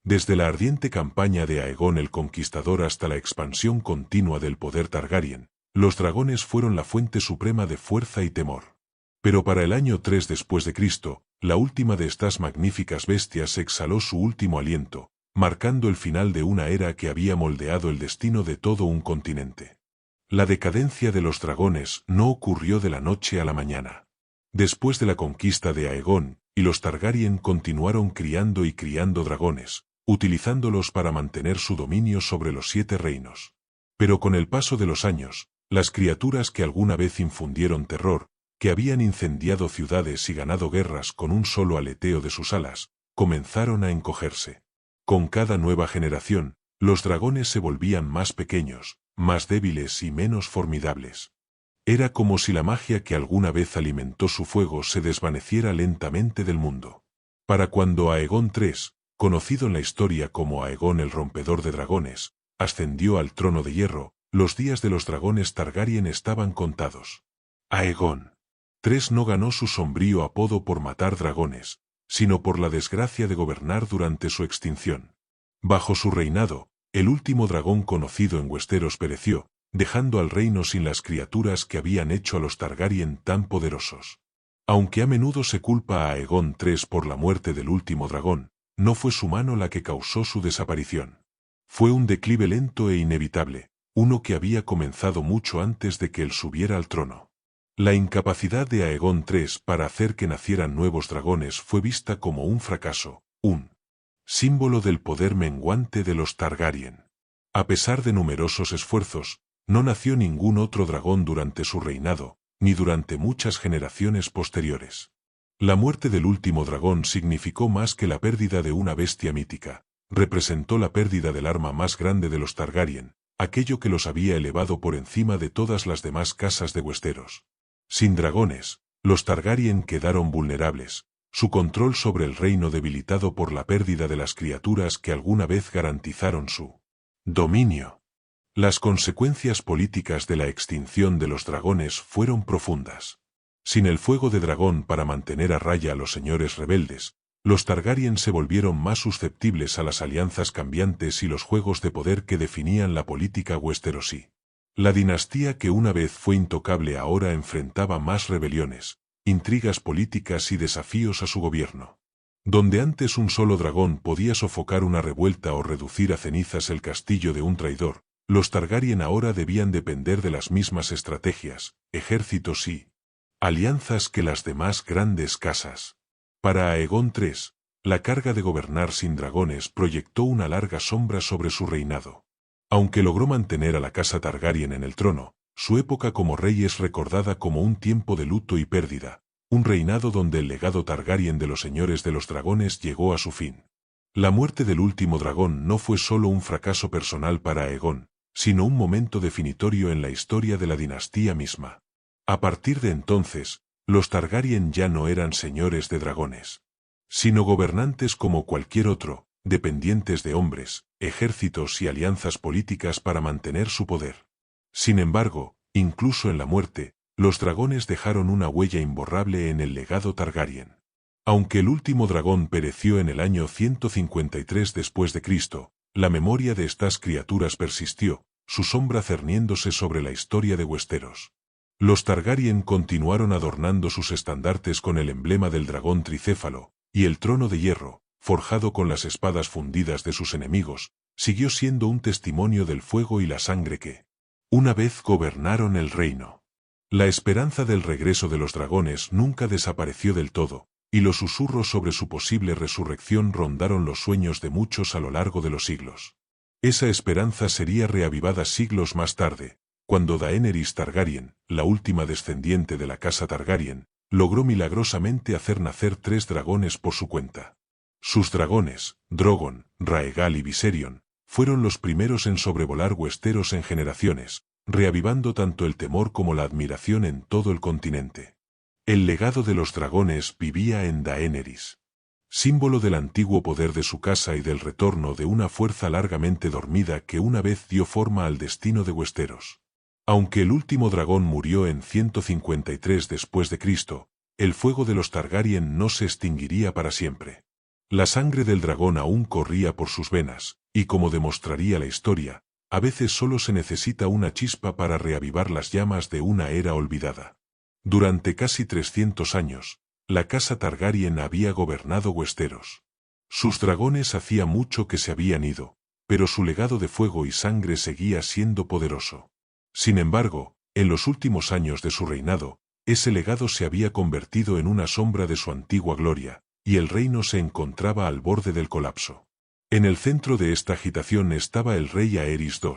Desde la ardiente campaña de Aegon el Conquistador hasta la expansión continua del poder Targaryen, los dragones fueron la fuente suprema de fuerza y temor. Pero para el año 3 después de Cristo, la última de estas magníficas bestias exhaló su último aliento, marcando el final de una era que había moldeado el destino de todo un continente. La decadencia de los dragones no ocurrió de la noche a la mañana. Después de la conquista de Aegon, y los Targaryen continuaron criando y criando dragones, utilizándolos para mantener su dominio sobre los 7 reinos. Pero con el paso de los años, las criaturas que alguna vez infundieron terror, que habían incendiado ciudades y ganado guerras con un solo aleteo de sus alas, comenzaron a encogerse. Con cada nueva generación, los dragones se volvían más pequeños, más débiles y menos formidables. Era como si la magia que alguna vez alimentó su fuego se desvaneciera lentamente del mundo. Para cuando Aegon III, conocido en la historia como Aegon el Rompedor de Dragones, ascendió al trono de hierro, los días de los dragones Targaryen estaban contados. Aegon III no ganó su sombrío apodo por matar dragones, sino por la desgracia de gobernar durante su extinción. Bajo su reinado, el último dragón conocido en Westeros pereció, dejando al reino sin las criaturas que habían hecho a los Targaryen tan poderosos. Aunque a menudo se culpa a Aegon III por la muerte del último dragón, no fue su mano la que causó su desaparición. Fue un declive lento e inevitable, uno que había comenzado mucho antes de que él subiera al trono. La incapacidad de Aegon III para hacer que nacieran nuevos dragones fue vista como un fracaso, un símbolo del poder menguante de los Targaryen. A pesar de numerosos esfuerzos, no nació ningún otro dragón durante su reinado, ni durante muchas generaciones posteriores. La muerte del último dragón significó más que la pérdida de una bestia mítica, representó la pérdida del arma más grande de los Targaryen, aquello que los había elevado por encima de todas las demás casas de Westeros. Sin dragones, los Targaryen quedaron vulnerables, su control sobre el reino debilitado por la pérdida de las criaturas que alguna vez garantizaron su dominio. Las consecuencias políticas de la extinción de los dragones fueron profundas. Sin el fuego de dragón para mantener a raya a los señores rebeldes, los Targaryen se volvieron más susceptibles a las alianzas cambiantes y los juegos de poder que definían la política westerosi. La dinastía que una vez fue intocable ahora enfrentaba más rebeliones, intrigas políticas y desafíos a su gobierno. Donde antes un solo dragón podía sofocar una revuelta o reducir a cenizas el castillo de un traidor, los Targaryen ahora debían depender de las mismas estrategias, ejércitos y alianzas que las demás grandes casas. Para Aegon III, la carga de gobernar sin dragones proyectó una larga sombra sobre su reinado. Aunque logró mantener a la casa Targaryen en el trono, su época como rey es recordada como un tiempo de luto y pérdida, un reinado donde el legado Targaryen de los señores de los dragones llegó a su fin. La muerte del último dragón no fue solo un fracaso personal para Aegon, sino un momento definitorio en la historia de la dinastía misma. A partir de entonces, los Targaryen ya no eran señores de dragones, sino gobernantes como cualquier otro, dependientes de hombres, ejércitos y alianzas políticas para mantener su poder. Sin embargo, incluso en la muerte, los dragones dejaron una huella imborrable en el legado Targaryen. Aunque el último dragón pereció en el año 153 después de Cristo, la memoria de estas criaturas persistió, su sombra cerniéndose sobre la historia de Westeros. Los Targaryen continuaron adornando sus estandartes con el emblema del dragón tricéfalo, y el trono de hierro, forjado con las espadas fundidas de sus enemigos, siguió siendo un testimonio del fuego y la sangre que, una vez gobernaron el reino. La esperanza del regreso de los dragones nunca desapareció del todo, y los susurros sobre su posible resurrección rondaron los sueños de muchos a lo largo de los siglos. Esa esperanza sería reavivada siglos más tarde, cuando Daenerys Targaryen, la última descendiente de la casa Targaryen, logró milagrosamente hacer nacer 3 dragones por su cuenta. Sus dragones, Drogon, Rhaegal y Viserion, fueron los primeros en sobrevolar Westeros en generaciones, reavivando tanto el temor como la admiración en todo el continente. El legado de los dragones vivía en Daenerys, símbolo del antiguo poder de su casa y del retorno de una fuerza largamente dormida que una vez dio forma al destino de Westeros. Aunque el último dragón murió en 153 después de Cristo, el fuego de los Targaryen no se extinguiría para siempre. La sangre del dragón aún corría por sus venas, y como demostraría la historia, a veces solo se necesita una chispa para reavivar las llamas de una era olvidada. Durante casi 300 años, la casa Targaryen había gobernado Westeros. Sus dragones hacía mucho que se habían ido, pero su legado de fuego y sangre seguía siendo poderoso. Sin embargo, en los últimos años de su reinado, ese legado se había convertido en una sombra de su antigua gloria, y el reino se encontraba al borde del colapso. En el centro de esta agitación estaba el rey Aerys II,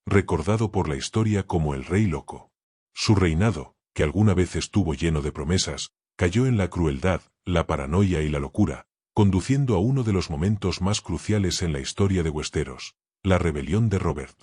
recordado por la historia como el Rey Loco. Su reinado, que alguna vez estuvo lleno de promesas, cayó en la crueldad, la paranoia y la locura, conduciendo a uno de los momentos más cruciales en la historia de Westeros, la rebelión de Robert.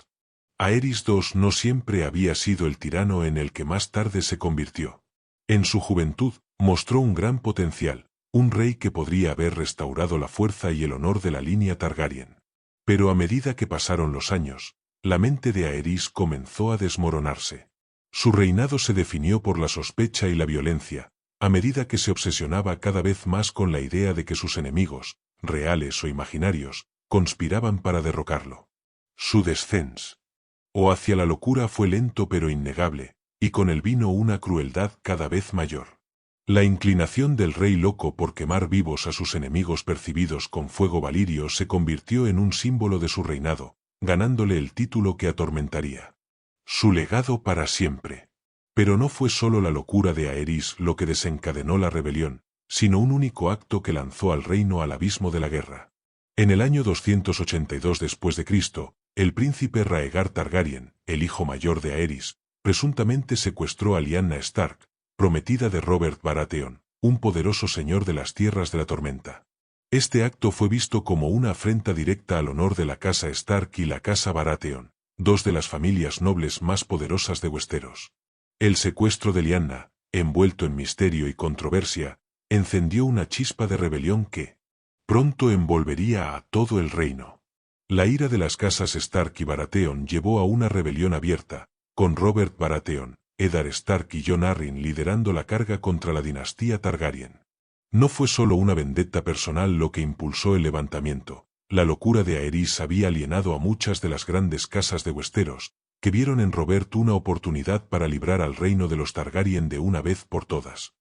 Aerys II no siempre había sido el tirano en el que más tarde se convirtió. En su juventud, mostró un gran potencial, un rey que podría haber restaurado la fuerza y el honor de la línea Targaryen. Pero a medida que pasaron los años, la mente de Aerys comenzó a desmoronarse. Su reinado se definió por la sospecha y la violencia, a medida que se obsesionaba cada vez más con la idea de que sus enemigos, reales o imaginarios, conspiraban para derrocarlo. Su descenso hacia la locura fue lento pero innegable, y con él vino una crueldad cada vez mayor. La inclinación del Rey Loco por quemar vivos a sus enemigos percibidos con fuego valirio se convirtió en un símbolo de su reinado, ganándole el título que atormentaría su legado para siempre. Pero no fue solo la locura de Aerys lo que desencadenó la rebelión, sino un único acto que lanzó al reino al abismo de la guerra. En el año 282 después de Cristo, el príncipe Rhaegar Targaryen, el hijo mayor de Aerys, presuntamente secuestró a Lyanna Stark, prometida de Robert Baratheon, un poderoso señor de las Tierras de la Tormenta. Este acto fue visto como una afrenta directa al honor de la casa Stark y la casa Baratheon, 2 de las familias nobles más poderosas de Westeros. El secuestro de Lyanna, envuelto en misterio y controversia, encendió una chispa de rebelión que pronto envolvería a todo el reino. La ira de las casas Stark y Baratheon llevó a una rebelión abierta, con Robert Baratheon, Eddard Stark y Jon Arryn liderando la carga contra la dinastía Targaryen. No fue solo una vendetta personal lo que impulsó el levantamiento. La locura de Aerys había alienado a muchas de las grandes casas de Westeros, que vieron en Robert una oportunidad para librar al reino de los Targaryen de una vez por todas.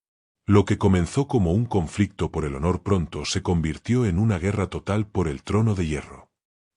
Lo que comenzó como un conflicto por el honor pronto se convirtió en una guerra total por el trono de hierro.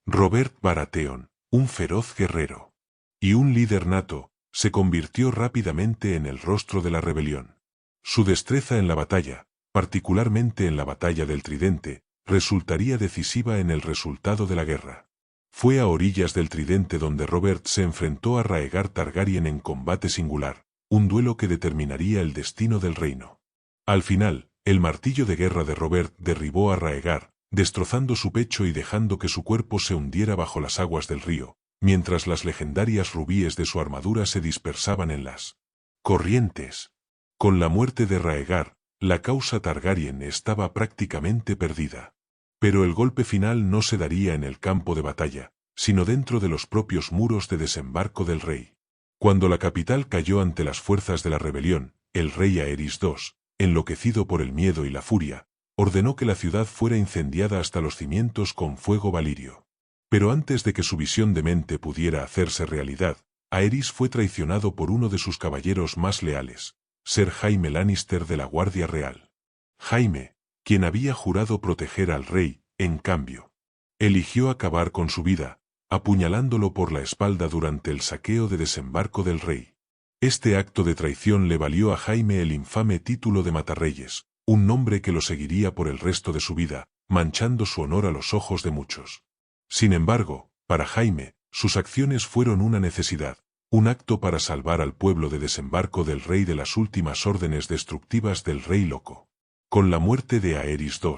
Robert Baratheon, un feroz guerrero y un líder nato, se convirtió rápidamente en el rostro de la rebelión. Su destreza en la batalla, particularmente en la batalla del Tridente, resultaría decisiva en el resultado de la guerra. Fue a orillas del Tridente donde Robert se enfrentó a Rhaegar Targaryen en combate singular, un duelo que determinaría el destino del reino. Al final, el martillo de guerra de Robert derribó a Rhaegar, destrozando su pecho y dejando que su cuerpo se hundiera bajo las aguas del río, mientras las legendarias rubíes de su armadura se dispersaban en las corrientes. Con la muerte de Rhaegar, la causa Targaryen estaba prácticamente perdida. Pero el golpe final no se daría en el campo de batalla, sino dentro de los propios muros de desembarco del rey. Cuando la capital cayó ante las fuerzas de la rebelión, el rey Aerys II, enloquecido por el miedo y la furia, ordenó que la ciudad fuera incendiada hasta los cimientos con fuego valirio. Pero antes de que su visión demente pudiera hacerse realidad, Aerys fue traicionado por uno de sus caballeros más leales, Ser Jaime Lannister de la Guardia Real. Jaime, quien había jurado proteger al rey, en cambio, eligió acabar con su vida, apuñalándolo por la espalda durante el saqueo de desembarco del rey. Este acto de traición le valió a Jaime el infame título de Matarreyes, un nombre que lo seguiría por el resto de su vida, manchando su honor a los ojos de muchos. Sin embargo, para Jaime, sus acciones fueron una necesidad, un acto para salvar al pueblo de desembarco del rey de las últimas órdenes destructivas del rey loco. Con la muerte de Aerys II,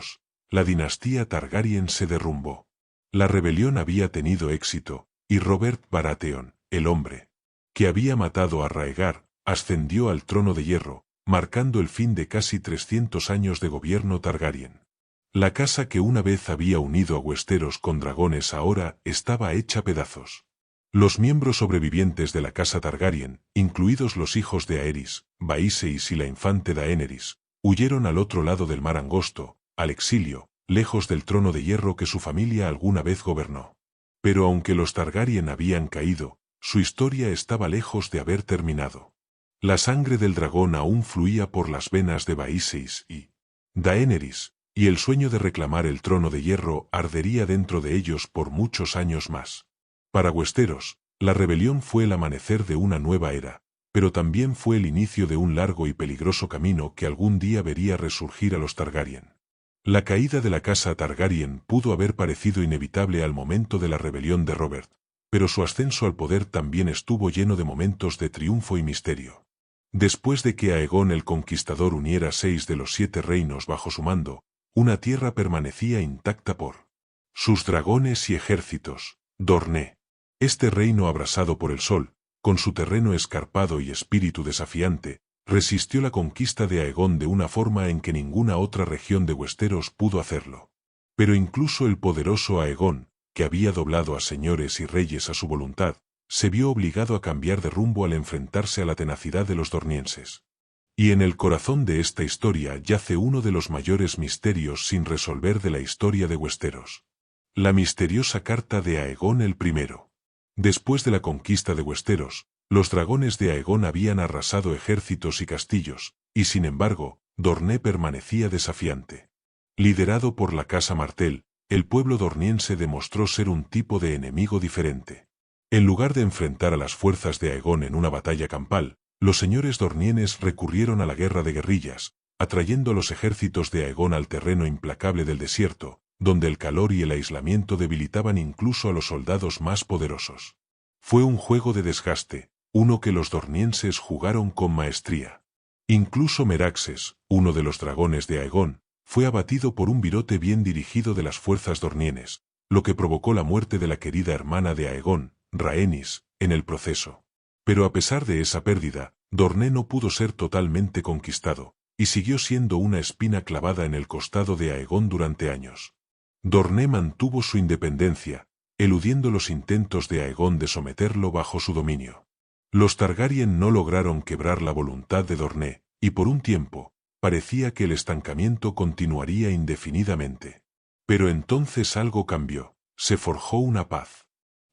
la dinastía Targaryen se derrumbó. La rebelión había tenido éxito, y Robert Baratheon, el hombre que había matado a Rhaegar, ascendió al trono de hierro, marcando el fin de casi 300 años de gobierno Targaryen. La casa que una vez había unido a Westeros con dragones ahora estaba hecha pedazos. Los miembros sobrevivientes de la casa Targaryen, incluidos los hijos de Aerys, Vaeseis y la infante Daenerys, huyeron al otro lado del mar angosto, al exilio, lejos del trono de hierro que su familia alguna vez gobernó. Pero aunque los Targaryen habían caído, su historia estaba lejos de haber terminado. La sangre del dragón aún fluía por las venas de Vaeseis y Daenerys, y el sueño de reclamar el trono de hierro ardería dentro de ellos por muchos años más. Para Westeros, la rebelión fue el amanecer de una nueva era, pero también fue el inicio de un largo y peligroso camino que algún día vería resurgir a los Targaryen. La caída de la casa Targaryen pudo haber parecido inevitable al momento de la rebelión de Robert, pero su ascenso al poder también estuvo lleno de momentos de triunfo y misterio. Después de que Aegon el Conquistador uniera 6 de los 7 reinos bajo su mando, una tierra permanecía intacta por sus dragones y ejércitos, Dorne. Este reino abrasado por el sol, con su terreno escarpado y espíritu desafiante, resistió la conquista de Aegon de una forma en que ninguna otra región de Westeros pudo hacerlo. Pero incluso el poderoso Aegon, que había doblado a señores y reyes a su voluntad, se vio obligado a cambiar de rumbo al enfrentarse a la tenacidad de los dornienses. Y en el corazón de esta historia yace uno de los mayores misterios sin resolver de la historia de Westeros. La misteriosa carta de Aegon el I. Después de la conquista de Westeros, los dragones de Aegon habían arrasado ejércitos y castillos, y sin embargo, Dorne permanecía desafiante. Liderado por la casa Martell, el pueblo dorniense demostró ser un tipo de enemigo diferente. En lugar de enfrentar a las fuerzas de Aegon en una batalla campal, los señores dornienes recurrieron a la guerra de guerrillas, atrayendo a los ejércitos de Aegon al terreno implacable del desierto, donde el calor y el aislamiento debilitaban incluso a los soldados más poderosos. Fue un juego de desgaste, uno que los dornienses jugaron con maestría. Incluso Meraxes, uno de los dragones de Aegon, fue abatido por un virote bien dirigido de las fuerzas dornienes, lo que provocó la muerte de la querida hermana de Aegon, Rhaenys, en el proceso. Pero a pesar de esa pérdida, Dorne no pudo ser totalmente conquistado, y siguió siendo una espina clavada en el costado de Aegon durante años. Dorne mantuvo su independencia, eludiendo los intentos de Aegon de someterlo bajo su dominio. Los Targaryen no lograron quebrar la voluntad de Dorné, y por un tiempo, parecía que el estancamiento continuaría indefinidamente. Pero entonces algo cambió, se forjó una paz.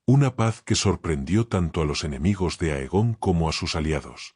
Una paz que sorprendió tanto a los enemigos de Aegon como a sus aliados.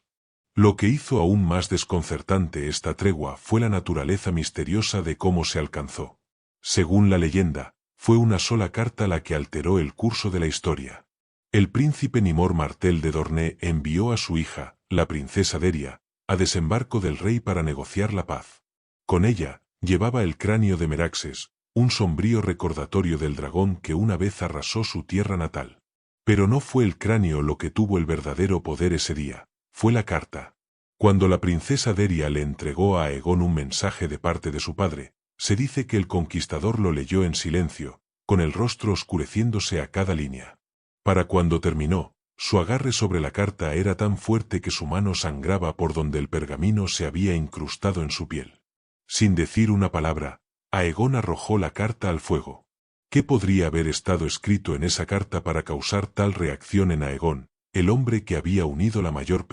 Lo que hizo aún más desconcertante esta tregua fue la naturaleza misteriosa de cómo se alcanzó. Según la leyenda, fue una sola carta la que alteró el curso de la historia. El príncipe Nimor Martell de Dorné envió a su hija, la princesa Deria, a desembarco del rey para negociar la paz. Con ella, llevaba el cráneo de Meraxes, un sombrío recordatorio del dragón que una vez arrasó su tierra natal. Pero no fue el cráneo lo que tuvo el verdadero poder ese día, fue la carta. Cuando la princesa Deria le entregó a Aegon un mensaje de parte de su padre, se dice que el conquistador lo leyó en silencio, con el rostro oscureciéndose a cada línea. Para cuando terminó, su agarre sobre la carta era tan fuerte que su mano sangraba por donde el pergamino se había incrustado en su piel. Sin decir una palabra, Aegon arrojó la carta al fuego. ¿Qué podría haber estado escrito en esa carta para causar tal reacción en Aegon, el hombre que había unido la mayor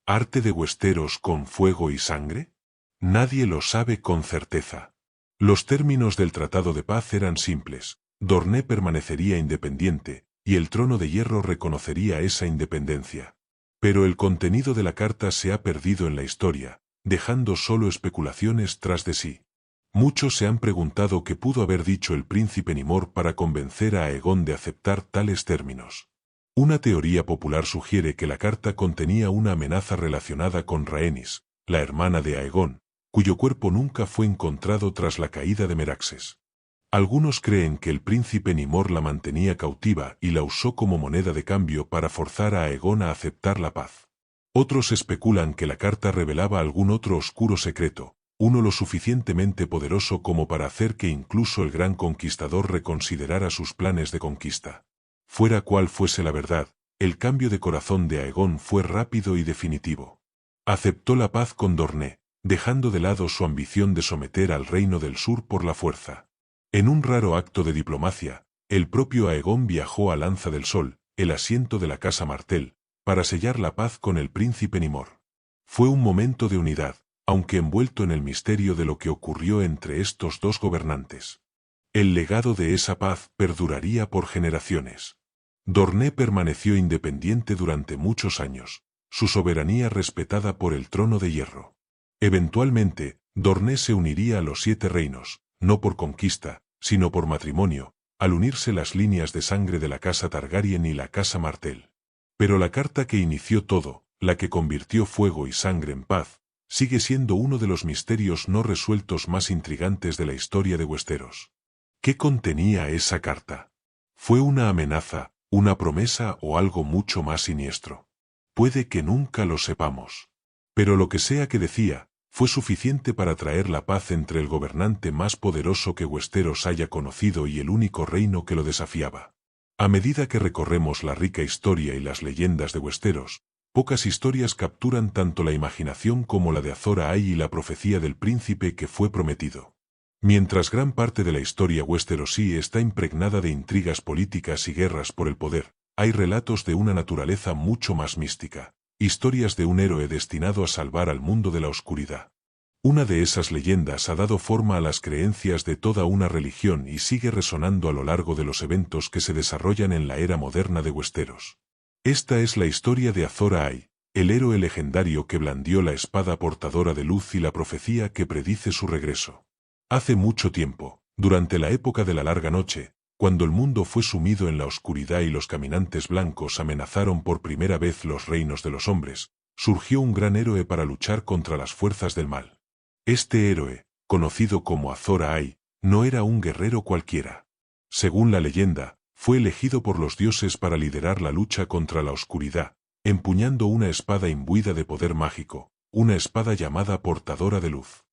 parte de Westeros con fuego y sangre? Nadie lo sabe con certeza. Los términos del Tratado de Paz eran simples: Dorné permanecería independiente, y el Trono de Hierro reconocería esa independencia. Pero el contenido de la carta se ha perdido en la historia, dejando solo especulaciones tras de sí. Muchos se han preguntado qué pudo haber dicho el príncipe Nimor para convencer a Aegon de aceptar tales términos. Una teoría popular sugiere que la carta contenía una amenaza relacionada con Rhaenys, la hermana de Aegon, cuyo cuerpo nunca fue encontrado tras la caída de Meraxes. Algunos creen que el príncipe Nimor la mantenía cautiva y la usó como moneda de cambio para forzar a Aegon a aceptar la paz. Otros especulan que la carta revelaba algún otro oscuro secreto, uno lo suficientemente poderoso como para hacer que incluso el gran conquistador reconsiderara sus planes de conquista. Fuera cual fuese la verdad, el cambio de corazón de Aegon fue rápido y definitivo. Aceptó la paz con Dorné, dejando de lado su ambición de someter al Reino del Sur por la fuerza. En un raro acto de diplomacia, el propio Aegon viajó a Lanza del Sol, el asiento de la casa Martell, para sellar la paz con el príncipe Nimor. Fue un momento de unidad, aunque envuelto en el misterio de lo que ocurrió entre estos dos gobernantes. El legado de esa paz perduraría por generaciones. Dorné permaneció independiente durante muchos años, su soberanía respetada por el Trono de Hierro. Eventualmente, Dorné se uniría a los 7 reinos, no por conquista, sino por matrimonio, al unirse las líneas de sangre de la casa Targaryen y la casa Martell. Pero la carta que inició todo, la que convirtió fuego y sangre en paz, sigue siendo uno de los misterios no resueltos más intrigantes de la historia de Westeros. ¿Qué contenía esa carta? ¿Fue una amenaza, una promesa o algo mucho más siniestro? Puede que nunca lo sepamos. Pero lo que sea que decía, fue suficiente para traer la paz entre el gobernante más poderoso que Westeros haya conocido y el único reino que lo desafiaba. A medida que recorremos la rica historia y las leyendas de Westeros, pocas historias capturan tanto la imaginación como la de Azor Ahai y la profecía del príncipe que fue prometido. Mientras gran parte de la historia Westerosi está impregnada de intrigas políticas y guerras por el poder, hay relatos de una naturaleza mucho más mística, historias de un héroe destinado a salvar al mundo de la oscuridad. Una de esas leyendas ha dado forma a las creencias de toda una religión y sigue resonando a lo largo de los eventos que se desarrollan en la era moderna de Westeros. Esta es la historia de Azor Ahai, el héroe legendario que blandió la espada portadora de luz y la profecía que predice su regreso. Hace mucho tiempo, durante la época de la larga noche, cuando el mundo fue sumido en la oscuridad y los caminantes blancos amenazaron por primera vez los reinos de los hombres, surgió un gran héroe para luchar contra las fuerzas del mal. Este héroe, conocido como Azor Ahai, no era un guerrero cualquiera. Según la leyenda, fue elegido por los dioses para liderar la lucha contra la oscuridad, empuñando una espada imbuida de poder mágico, una espada llamada Portadora de Luz.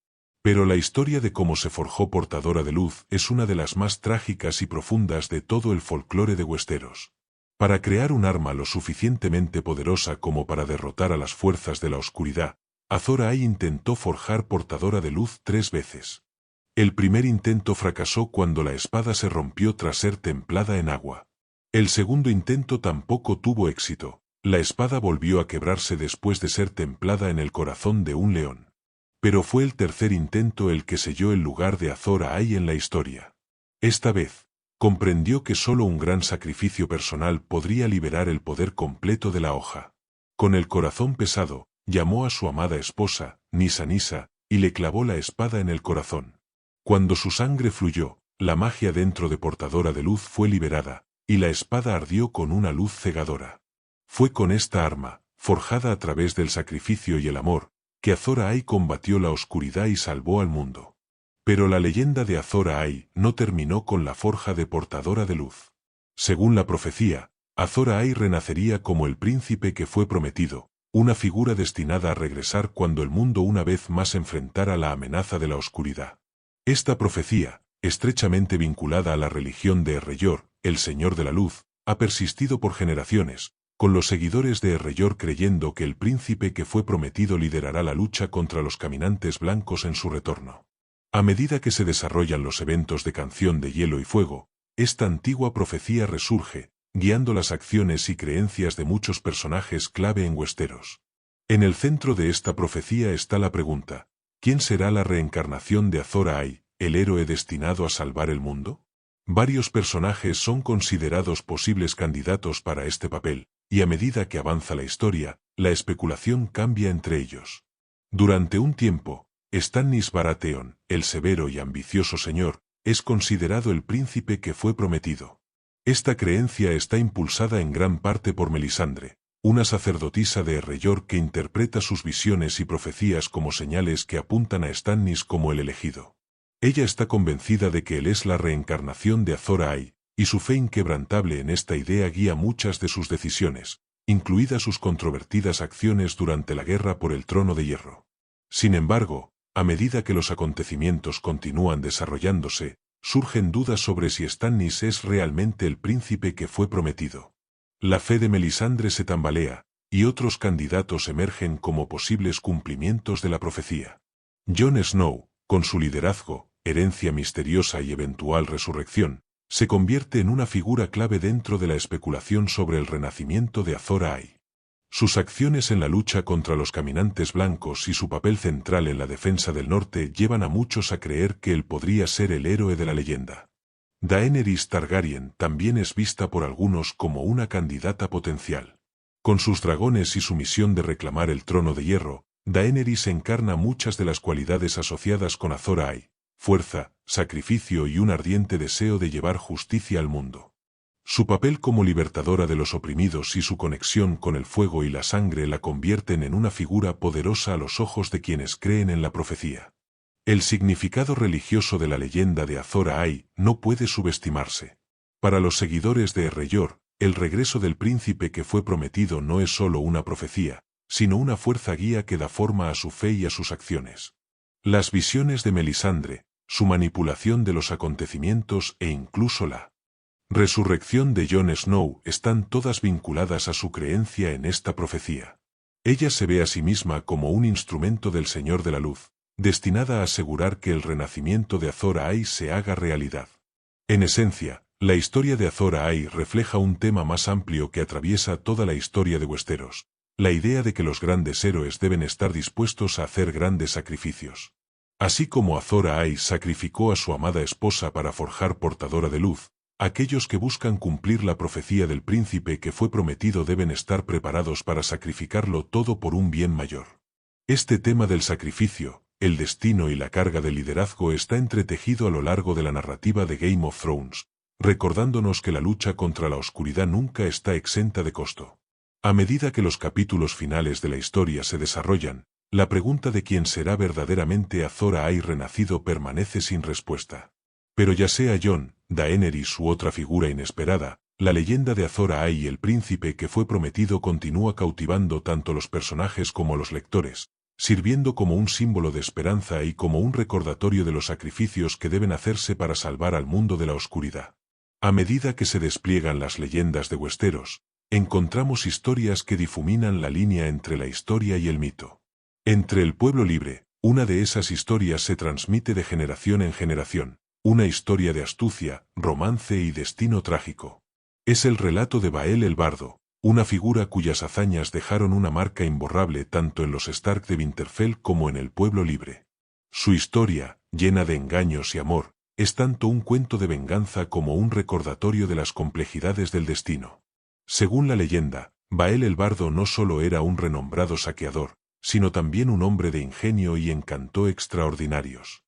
Pero la historia de cómo se forjó Portadora de Luz es una de las más trágicas y profundas de todo el folclore de Westeros. Para crear un arma lo suficientemente poderosa como para derrotar a las fuerzas de la oscuridad, Azor Ahai intentó forjar Portadora de Luz 3 veces. El primer intento fracasó cuando la espada se rompió tras ser templada en agua. El segundo intento tampoco tuvo éxito. La espada volvió a quebrarse después de ser templada en el corazón de un león. Pero fue el tercer intento el que selló el lugar de Azor Ahai en la historia. Esta vez, comprendió que solo un gran sacrificio personal podría liberar el poder completo de la hoja. Con el corazón pesado, llamó a su amada esposa, Nissa Nissa, y le clavó la espada en el corazón. Cuando su sangre fluyó, la magia dentro de Portadora de Luz fue liberada, y la espada ardió con una luz cegadora. Fue con esta arma, forjada a través del sacrificio y el amor, que Azor Ahai combatió la oscuridad y salvó al mundo. Pero la leyenda de Azor Ahai no terminó con la forja de Portadora de Luz. Según la profecía, Azor Ahai renacería como el príncipe que fue prometido, una figura destinada a regresar cuando el mundo una vez más enfrentara la amenaza de la oscuridad. Esta profecía, estrechamente vinculada a la religión de Errejor, el Señor de la Luz, ha persistido por generaciones, con los seguidores de Errejor creyendo que el príncipe que fue prometido liderará la lucha contra los caminantes blancos en su retorno. A medida que se desarrollan los eventos de Canción de Hielo y Fuego, esta antigua profecía resurge, guiando las acciones y creencias de muchos personajes clave en Westeros. En el centro de esta profecía está la pregunta: ¿quién será la reencarnación de Azor Ahai, el héroe destinado a salvar el mundo? Varios personajes son considerados posibles candidatos para este papel, y a medida que avanza la historia, la especulación cambia entre ellos. Durante un tiempo, Stannis Baratheon, el severo y ambicioso señor, es considerado el príncipe que fue prometido. Esta creencia está impulsada en gran parte por Melisandre, una sacerdotisa de Errejor que interpreta sus visiones y profecías como señales que apuntan a Stannis como el elegido. Ella está convencida de que él es la reencarnación de Azor Ahai, y su fe inquebrantable en esta idea guía muchas de sus decisiones, incluidas sus controvertidas acciones durante la guerra por el Trono de Hierro. Sin embargo, a medida que los acontecimientos continúan desarrollándose, surgen dudas sobre si Stannis es realmente el príncipe que fue prometido. La fe de Melisandre se tambalea, y otros candidatos emergen como posibles cumplimientos de la profecía. Jon Snow, con su liderazgo, herencia misteriosa y eventual resurrección, se convierte en una figura clave dentro de la especulación sobre el renacimiento de Azor Ahai. Sus acciones en la lucha contra los caminantes blancos y su papel central en la defensa del norte llevan a muchos a creer que él podría ser el héroe de la leyenda. Daenerys Targaryen también es vista por algunos como una candidata potencial. Con sus dragones y su misión de reclamar el trono de hierro, Daenerys encarna muchas de las cualidades asociadas con Azor Ahai: fuerza, sacrificio y un ardiente deseo de llevar justicia al mundo. Su papel como libertadora de los oprimidos y su conexión con el fuego y la sangre la convierten en una figura poderosa a los ojos de quienes creen en la profecía. El significado religioso de la leyenda de Azor Ahai no puede subestimarse. Para los seguidores de Errejor, el regreso del príncipe que fue prometido no es solo una profecía, sino una fuerza guía que da forma a su fe y a sus acciones. Las visiones de Melisandre, su manipulación de los acontecimientos e incluso la resurrección de Jon Snow están todas vinculadas a su creencia en esta profecía. Ella se ve a sí misma como un instrumento del Señor de la Luz, destinada a asegurar que el renacimiento de Azor Ahai se haga realidad. En esencia, la historia de Azor Ahai refleja un tema más amplio que atraviesa toda la historia de Westeros: la idea de que los grandes héroes deben estar dispuestos a hacer grandes sacrificios. Así como Azor Ahai sacrificó a su amada esposa para forjar Portadora de Luz, aquellos que buscan cumplir la profecía del príncipe que fue prometido deben estar preparados para sacrificarlo todo por un bien mayor. Este tema del sacrificio, el destino y la carga de liderazgo está entretejido a lo largo de la narrativa de Game of Thrones, recordándonos que la lucha contra la oscuridad nunca está exenta de costo. A medida que los capítulos finales de la historia se desarrollan, la pregunta de quién será verdaderamente Azor Ahai renacido permanece sin respuesta. Pero ya sea Jon, Daenerys u otra figura inesperada, la leyenda de Azor Ahai y el príncipe que fue prometido continúa cautivando tanto los personajes como los lectores, sirviendo como un símbolo de esperanza y como un recordatorio de los sacrificios que deben hacerse para salvar al mundo de la oscuridad. A medida que se despliegan las leyendas de Westeros, encontramos historias que difuminan la línea entre la historia y el mito. Entre el pueblo libre, una de esas historias se transmite de generación en generación, una historia de astucia, romance y destino trágico. Es el relato de Bael el Bardo, una figura cuyas hazañas dejaron una marca imborrable tanto en los Stark de Winterfell como en el pueblo libre. Su historia, llena de engaños y amor, es tanto un cuento de venganza como un recordatorio de las complejidades del destino. Según la leyenda, Bael el Bardo no solo era un renombrado saqueador, sino también un hombre de ingenio y encanto extraordinarios.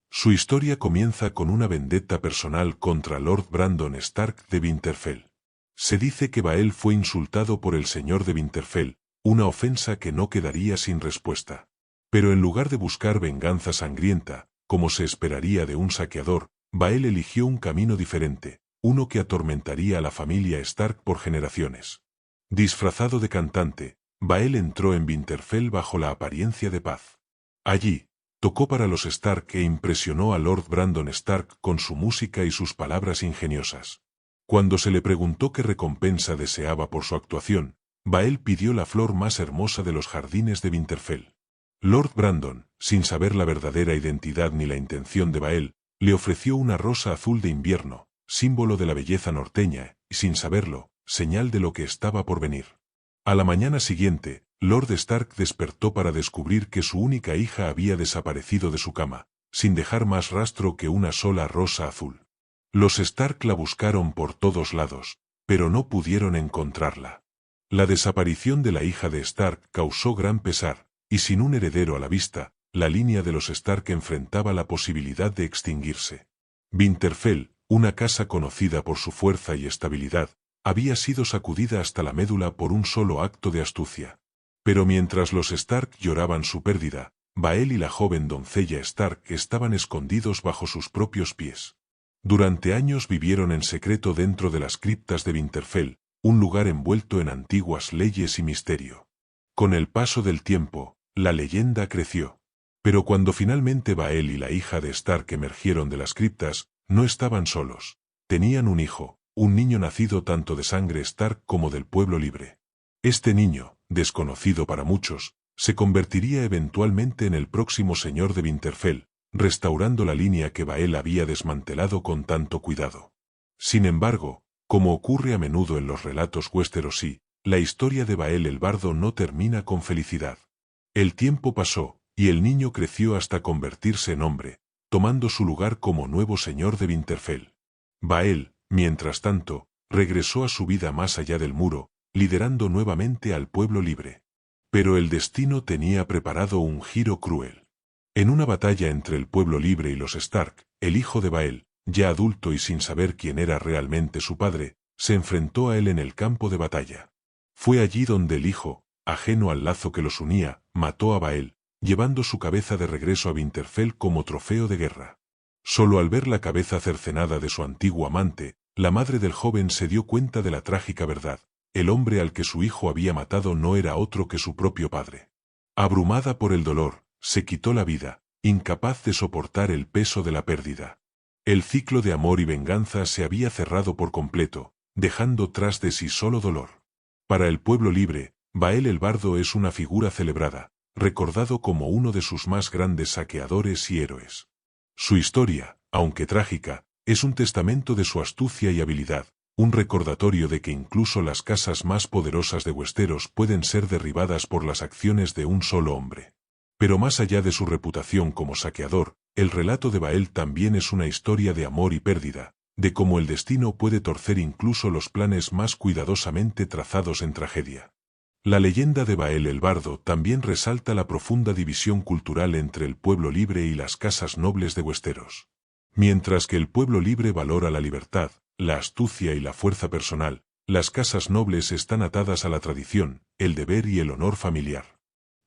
Su historia comienza con una vendetta personal contra Lord Brandon Stark de Winterfell. Se dice que Bael fue insultado por el señor de Winterfell, una ofensa que no quedaría sin respuesta. Pero en lugar de buscar venganza sangrienta, como se esperaría de un saqueador, Bael eligió un camino diferente, uno que atormentaría a la familia Stark por generaciones. Disfrazado de cantante, Bael entró en Winterfell bajo la apariencia de paz. Allí, tocó para los Stark e impresionó a Lord Brandon Stark con su música y sus palabras ingeniosas. Cuando se le preguntó qué recompensa deseaba por su actuación, Bael pidió la flor más hermosa de los jardines de Winterfell. Lord Brandon, sin saber la verdadera identidad ni la intención de Bael, le ofreció una rosa azul de invierno, símbolo de la belleza norteña, y sin saberlo, señal de lo que estaba por venir. A la mañana siguiente, Lord Stark despertó para descubrir que su única hija había desaparecido de su cama, sin dejar más rastro que una sola rosa azul. Los Stark la buscaron por todos lados, pero no pudieron encontrarla. La desaparición de la hija de Stark causó gran pesar, y sin un heredero a la vista, la línea de los Stark enfrentaba la posibilidad de extinguirse. Winterfell, una casa conocida por su fuerza y estabilidad, había sido sacudida hasta la médula por un solo acto de astucia. Pero mientras los Stark lloraban su pérdida, Bael y la joven doncella Stark estaban escondidos bajo sus propios pies. Durante años vivieron en secreto dentro de las criptas de Winterfell, un lugar envuelto en antiguas leyes y misterio. Con el paso del tiempo, la leyenda creció. Pero cuando finalmente Bael y la hija de Stark emergieron de las criptas, no estaban solos. Tenían un hijo, un niño nacido tanto de sangre Stark como del pueblo libre. Este niño, desconocido para muchos, se convertiría eventualmente en el próximo señor de Winterfell, restaurando la línea que Bael había desmantelado con tanto cuidado. Sin embargo, como ocurre a menudo en los relatos westerosi, la historia de Bael el Bardo no termina con felicidad. El tiempo pasó, y el niño creció hasta convertirse en hombre, tomando su lugar como nuevo señor de Winterfell. Bael, mientras tanto, regresó a su vida más allá del muro, liderando nuevamente al pueblo libre. Pero el destino tenía preparado un giro cruel. En una batalla entre el pueblo libre y los Stark, el hijo de Bael, ya adulto y sin saber quién era realmente su padre, se enfrentó a él en el campo de batalla. Fue allí donde el hijo, ajeno al lazo que los unía, mató a Bael, llevando su cabeza de regreso a Winterfell como trofeo de guerra. Solo al ver la cabeza cercenada de su antiguo amante, la madre del joven se dio cuenta de la trágica verdad: el hombre al que su hijo había matado no era otro que su propio padre. Abrumada por el dolor, se quitó la vida, incapaz de soportar el peso de la pérdida. El ciclo de amor y venganza se había cerrado por completo, dejando tras de sí solo dolor. Para el pueblo libre, Bael el Bardo es una figura celebrada, recordado como uno de sus más grandes saqueadores y héroes. Su historia, aunque trágica, es un testamento de su astucia y habilidad, un recordatorio de que incluso las casas más poderosas de Westeros pueden ser derribadas por las acciones de un solo hombre. Pero más allá de su reputación como saqueador, el relato de Bael también es una historia de amor y pérdida, de cómo el destino puede torcer incluso los planes más cuidadosamente trazados en tragedia. La leyenda de Bael el Bardo también resalta la profunda división cultural entre el pueblo libre y las casas nobles de Westeros. Mientras que el pueblo libre valora la libertad, la astucia y la fuerza personal, las casas nobles están atadas a la tradición, el deber y el honor familiar.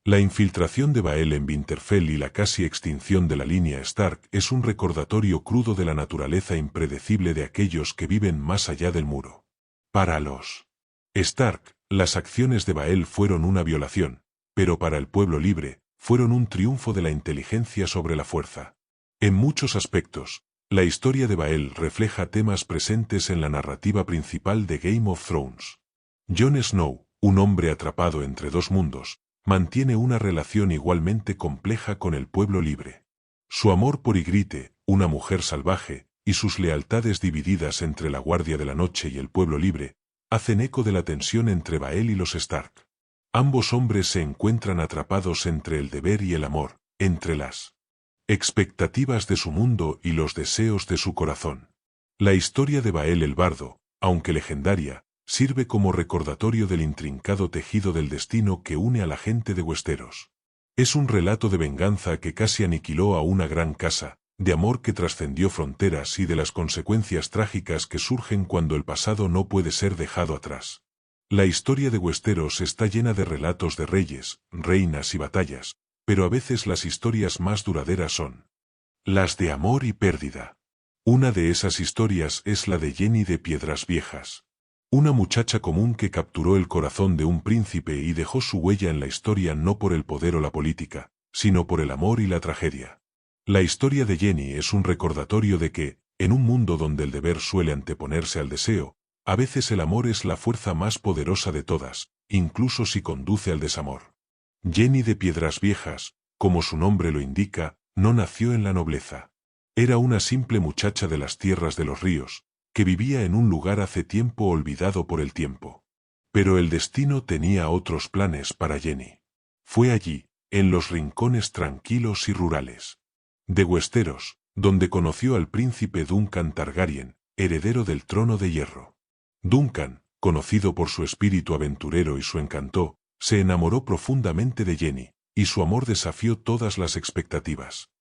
La infiltración de Bael en Winterfell y la casi extinción de la línea Stark es un recordatorio crudo de la naturaleza impredecible de aquellos que viven más allá del muro. Para los Stark, las acciones de Bael fueron una violación, pero para el pueblo libre, fueron un triunfo de la inteligencia sobre la fuerza. En muchos aspectos, la historia de Bael refleja temas presentes en la narrativa principal de Game of Thrones. Jon Snow, un hombre atrapado entre dos mundos, mantiene una relación igualmente compleja con el pueblo libre. Su amor por Ygritte, una mujer salvaje, y sus lealtades divididas entre la Guardia de la Noche y el pueblo libre, hacen eco de la tensión entre Bael y los Stark. Ambos hombres se encuentran atrapados entre el deber y el amor, entre las expectativas de su mundo y los deseos de su corazón. La historia de Bael el Bardo, aunque legendaria, sirve como recordatorio del intrincado tejido del destino que une a la gente de Westeros. Es un relato de venganza que casi aniquiló a una gran casa, de amor que trascendió fronteras y de las consecuencias trágicas que surgen cuando el pasado no puede ser dejado atrás. La historia de Westeros está llena de relatos de reyes, reinas y batallas, pero a veces las historias más duraderas son las de amor y pérdida. Una de esas historias es la de Jenny de Piedras Viejas. Una muchacha común que capturó el corazón de un príncipe y dejó su huella en la historia no por el poder o la política, sino por el amor y la tragedia. La historia de Jenny es un recordatorio de que, en un mundo donde el deber suele anteponerse al deseo, a veces el amor es la fuerza más poderosa de todas, incluso si conduce al desamor. Jenny de Piedras Viejas, como su nombre lo indica, no nació en la nobleza. Era una simple muchacha de las tierras de los ríos, que vivía en un lugar hace tiempo olvidado por el tiempo. Pero el destino tenía otros planes para Jenny. Fue allí, en los rincones tranquilos y rurales de Westeros, donde conoció al príncipe Duncan Targaryen, heredero del trono de hierro. Duncan, conocido por su espíritu aventurero y su encanto, se enamoró profundamente de Jenny, y su amor desafió todas las expectativas.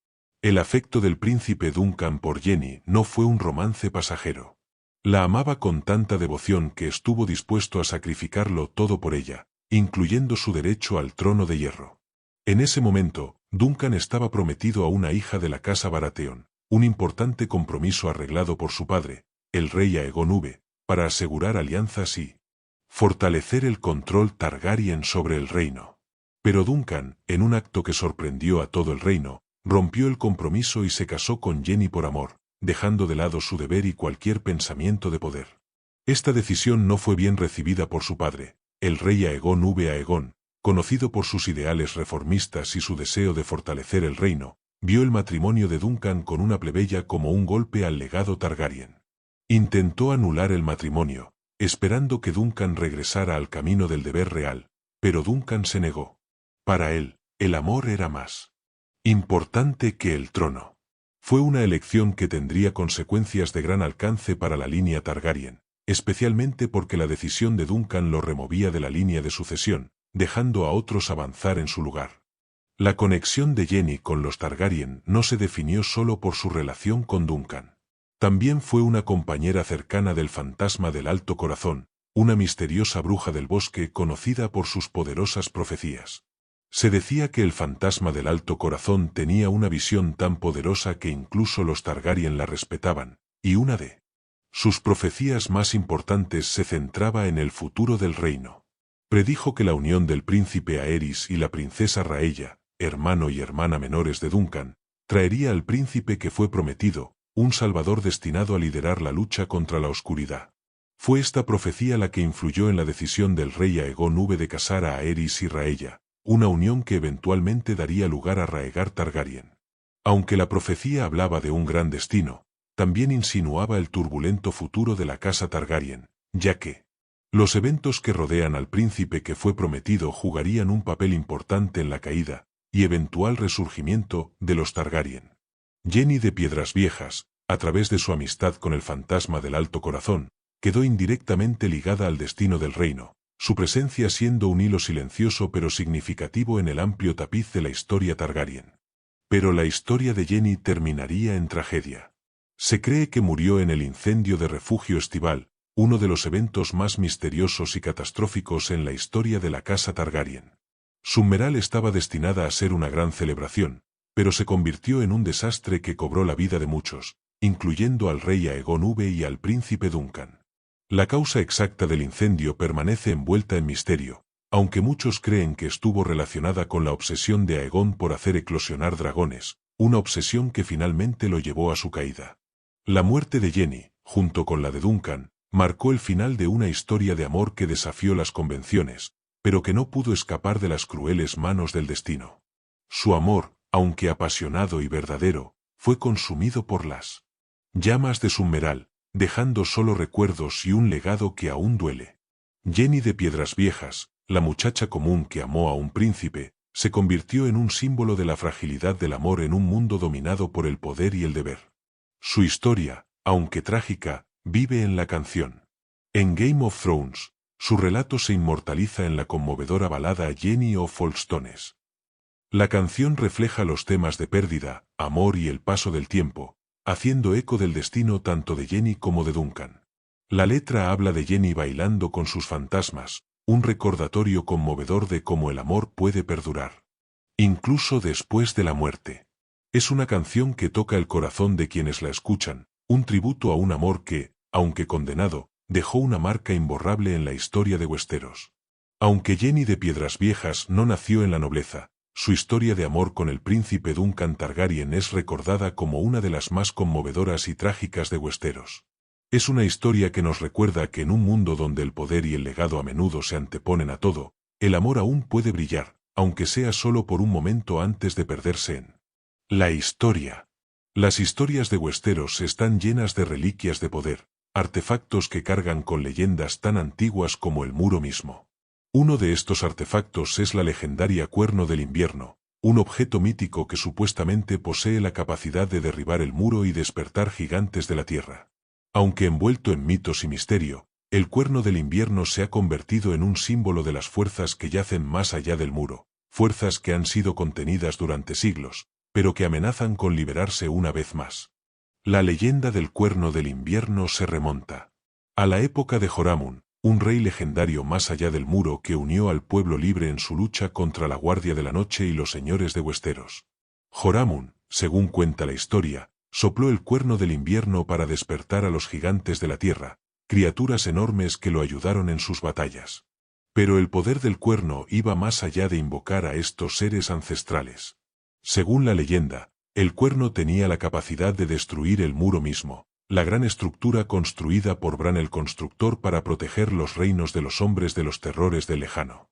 El afecto del príncipe Duncan por Jenny no fue un romance pasajero. La amaba con tanta devoción que estuvo dispuesto a sacrificarlo todo por ella, incluyendo su derecho al trono de hierro. En ese momento, Duncan estaba prometido a una hija de la casa Baratheon, un importante compromiso arreglado por su padre, el rey Aegon V, para asegurar alianzas y fortalecer el control Targaryen sobre el reino. Pero Duncan, en un acto que sorprendió a todo el reino, rompió el compromiso y se casó con Jenny por amor, dejando de lado su deber y cualquier pensamiento de poder. Esta decisión no fue bien recibida por su padre, el rey Aegon V. Aegon, conocido por sus ideales reformistas y su deseo de fortalecer el reino, vio el matrimonio de Duncan con una plebeya como un golpe al legado Targaryen. Intentó anular el matrimonio, esperando que Duncan regresara al camino del deber real, pero Duncan se negó. Para él, el amor era más importante que el trono. Fue una elección que tendría consecuencias de gran alcance para la línea Targaryen, especialmente porque la decisión de Duncan lo removía de la línea de sucesión, dejando a otros avanzar en su lugar. La conexión de Jenny con los Targaryen no se definió solo por su relación con Duncan. También fue una compañera cercana del fantasma del Alto Corazón, una misteriosa bruja del bosque conocida por sus poderosas profecías. Se decía que el fantasma del Alto Corazón tenía una visión tan poderosa que incluso los Targaryen la respetaban, y una de sus profecías más importantes se centraba en el futuro del reino. Predijo que la unión del príncipe Aerys y la princesa Raella, hermano y hermana menores de Duncan, traería al príncipe que fue prometido, un salvador destinado a liderar la lucha contra la oscuridad. Fue esta profecía la que influyó en la decisión del rey Aegon V de casar a Aerys y Raella, una unión que eventualmente daría lugar a Rhaegar Targaryen. Aunque la profecía hablaba de un gran destino, también insinuaba el turbulento futuro de la casa Targaryen, ya que los eventos que rodean al príncipe que fue prometido jugarían un papel importante en la caída y eventual resurgimiento de los Targaryen. Jenny de Piedras Viejas, a través de su amistad con el fantasma del Alto Corazón, quedó indirectamente ligada al destino del reino, su presencia siendo un hilo silencioso pero significativo en el amplio tapiz de la historia Targaryen. Pero la historia de Jenny terminaría en tragedia. Se cree que murió en el incendio de Refugio Estival, uno de los eventos más misteriosos y catastróficos en la historia de la casa Targaryen. Summeral estaba destinada a ser una gran celebración, pero se convirtió en un desastre que cobró la vida de muchos, incluyendo al rey Aegon V y al príncipe Duncan. La causa exacta del incendio permanece envuelta en misterio, aunque muchos creen que estuvo relacionada con la obsesión de Aegon por hacer eclosionar dragones, una obsesión que finalmente lo llevó a su caída. La muerte de Jenny, junto con la de Duncan, marcó el final de una historia de amor que desafió las convenciones, pero que no pudo escapar de las crueles manos del destino. Su amor, aunque apasionado y verdadero, fue consumido por las llamas de Summeral, dejando solo recuerdos y un legado que aún duele. Jenny de Piedras Viejas, la muchacha común que amó a un príncipe, se convirtió en un símbolo de la fragilidad del amor en un mundo dominado por el poder y el deber. Su historia, aunque trágica, vive en la canción. En Game of Thrones, su relato se inmortaliza en la conmovedora balada Jenny of Folkstones. La canción refleja los temas de pérdida, amor y el paso del tiempo, haciendo eco del destino tanto de Jenny como de Duncan. La letra habla de Jenny bailando con sus fantasmas, un recordatorio conmovedor de cómo el amor puede perdurar, incluso después de la muerte. Es una canción que toca el corazón de quienes la escuchan, un tributo a un amor que, aunque condenado, dejó una marca imborrable en la historia de Westeros. Aunque Jenny de Piedras Viejas no nació en la nobleza, su historia de amor con el príncipe Duncan Targaryen es recordada como una de las más conmovedoras y trágicas de Westeros. Es una historia que nos recuerda que en un mundo donde el poder y el legado a menudo se anteponen a todo, el amor aún puede brillar, aunque sea solo por un momento antes de perderse en la historia. Las historias de Westeros están llenas de reliquias de poder, artefactos que cargan con leyendas tan antiguas como el muro mismo. Uno de estos artefactos es la legendaria Cuerno del Invierno, un objeto mítico que supuestamente posee la capacidad de derribar el muro y despertar gigantes de la tierra. Aunque envuelto en mitos y misterio, el Cuerno del Invierno se ha convertido en un símbolo de las fuerzas que yacen más allá del muro, fuerzas que han sido contenidas durante siglos, pero que amenazan con liberarse una vez más. La leyenda del Cuerno del Invierno se remonta a la época de Joramun, un rey legendario más allá del muro que unió al pueblo libre en su lucha contra la Guardia de la Noche y los señores de Westeros. Joramun, según cuenta la historia, sopló el Cuerno del Invierno para despertar a los gigantes de la tierra, criaturas enormes que lo ayudaron en sus batallas. Pero el poder del cuerno iba más allá de invocar a estos seres ancestrales. Según la leyenda, el cuerno tenía la capacidad de destruir el muro mismo, la gran estructura construida por Bran el Constructor para proteger los reinos de los hombres de los terrores del lejano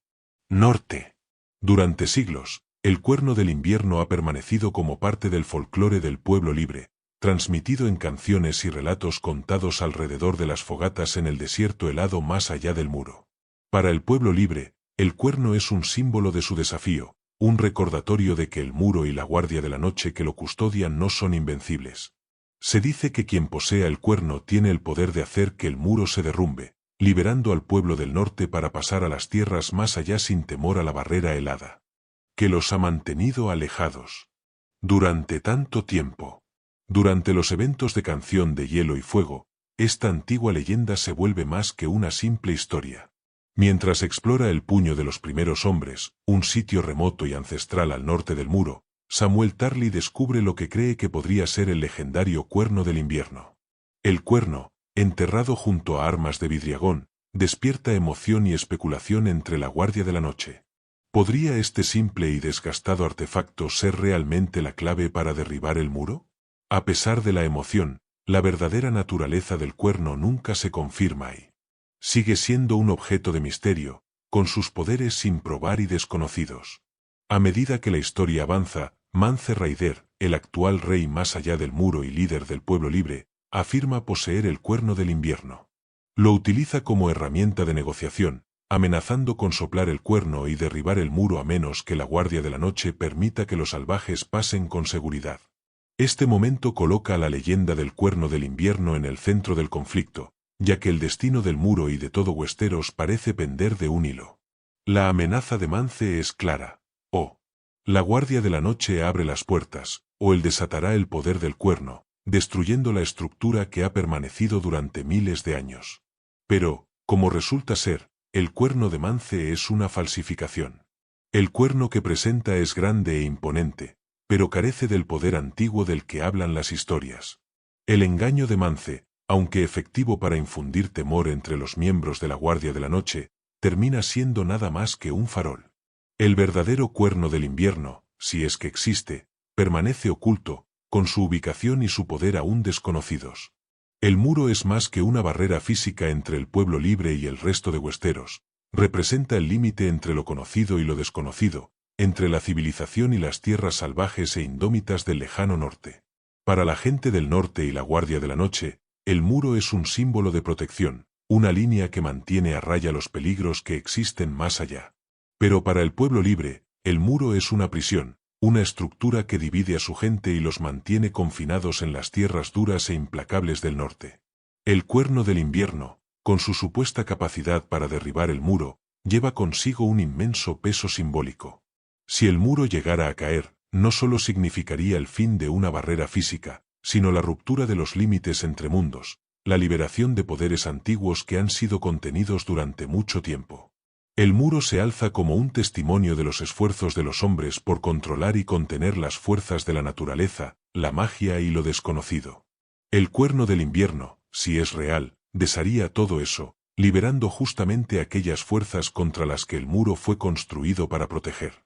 norte. Durante siglos, el Cuerno del Invierno ha permanecido como parte del folclore del pueblo libre, transmitido en canciones y relatos contados alrededor de las fogatas en el desierto helado más allá del muro. Para el pueblo libre, el cuerno es un símbolo de su desafío, un recordatorio de que el muro y la Guardia de la Noche que lo custodian no son invencibles. Se dice que quien posea el cuerno tiene el poder de hacer que el muro se derrumbe, liberando al pueblo del norte para pasar a las tierras más allá sin temor a la barrera helada, que los ha mantenido alejados durante tanto tiempo. Durante los eventos de Canción de Hielo y Fuego, esta antigua leyenda se vuelve más que una simple historia. Mientras explora el Puño de los Primeros Hombres, un sitio remoto y ancestral al norte del muro, Samuel Tarly descubre lo que cree que podría ser el legendario Cuerno del Invierno. El cuerno, enterrado junto a armas de vidriagón, despierta emoción y especulación entre la Guardia de la Noche. ¿Podría este simple y desgastado artefacto ser realmente la clave para derribar el muro? A pesar de la emoción, la verdadera naturaleza del cuerno nunca se confirma y sigue siendo un objeto de misterio, con sus poderes sin probar y desconocidos. A medida que la historia avanza, Mance Rayder, el actual rey más allá del muro y líder del pueblo libre, afirma poseer el Cuerno del Invierno. Lo utiliza como herramienta de negociación, amenazando con soplar el cuerno y derribar el muro a menos que la Guardia de la Noche permita que los salvajes pasen con seguridad. Este momento coloca a la leyenda del Cuerno del Invierno en el centro del conflicto, ya que el destino del muro y de todo Westeros parece pender de un hilo. La amenaza de Mance es clara. O la Guardia de la Noche abre las puertas, o él desatará el poder del cuerno, destruyendo la estructura que ha permanecido durante miles de años. Pero, como resulta ser, el cuerno de Mance es una falsificación. El cuerno que presenta es grande e imponente, pero carece del poder antiguo del que hablan las historias. El engaño de Mance, aunque efectivo para infundir temor entre los miembros de la Guardia de la Noche, termina siendo nada más que un farol. El verdadero Cuerno del Invierno, si es que existe, permanece oculto, con su ubicación y su poder aún desconocidos. El muro es más que una barrera física entre el pueblo libre y el resto de Westeros, representa el límite entre lo conocido y lo desconocido, entre la civilización y las tierras salvajes e indómitas del lejano norte. Para la gente del norte y la Guardia de la Noche, el muro es un símbolo de protección, una línea que mantiene a raya los peligros que existen más allá. Pero para el pueblo libre, el muro es una prisión, una estructura que divide a su gente y los mantiene confinados en las tierras duras e implacables del norte. El cuerno del invierno, con su supuesta capacidad para derribar el muro, lleva consigo un inmenso peso simbólico. Si el muro llegara a caer, no solo significaría el fin de una barrera física, sino la ruptura de los límites entre mundos, la liberación de poderes antiguos que han sido contenidos durante mucho tiempo. El muro se alza como un testimonio de los esfuerzos de los hombres por controlar y contener las fuerzas de la naturaleza, la magia y lo desconocido. El cuerno del invierno, si es real, desharía todo eso, liberando justamente aquellas fuerzas contra las que el muro fue construido para proteger.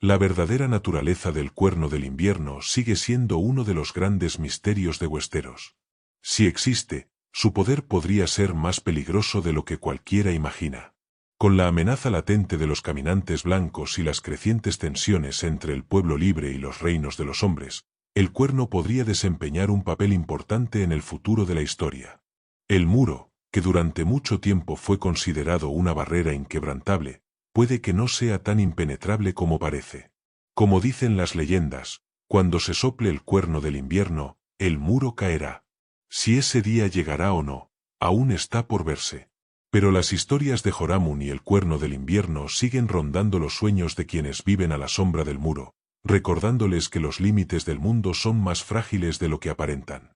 La verdadera naturaleza del cuerno del invierno sigue siendo uno de los grandes misterios de Westeros. Si existe, su poder podría ser más peligroso de lo que cualquiera imagina. Con la amenaza latente de los caminantes blancos y las crecientes tensiones entre el pueblo libre y los reinos de los hombres, el cuerno podría desempeñar un papel importante en el futuro de la historia. El muro, que durante mucho tiempo fue considerado una barrera inquebrantable, puede que no sea tan impenetrable como parece. Como dicen las leyendas, cuando se sople el cuerno del invierno, el muro caerá. Si ese día llegará o no, aún está por verse. Pero las historias de Joramun y el cuerno del invierno siguen rondando los sueños de quienes viven a la sombra del muro, recordándoles que los límites del mundo son más frágiles de lo que aparentan.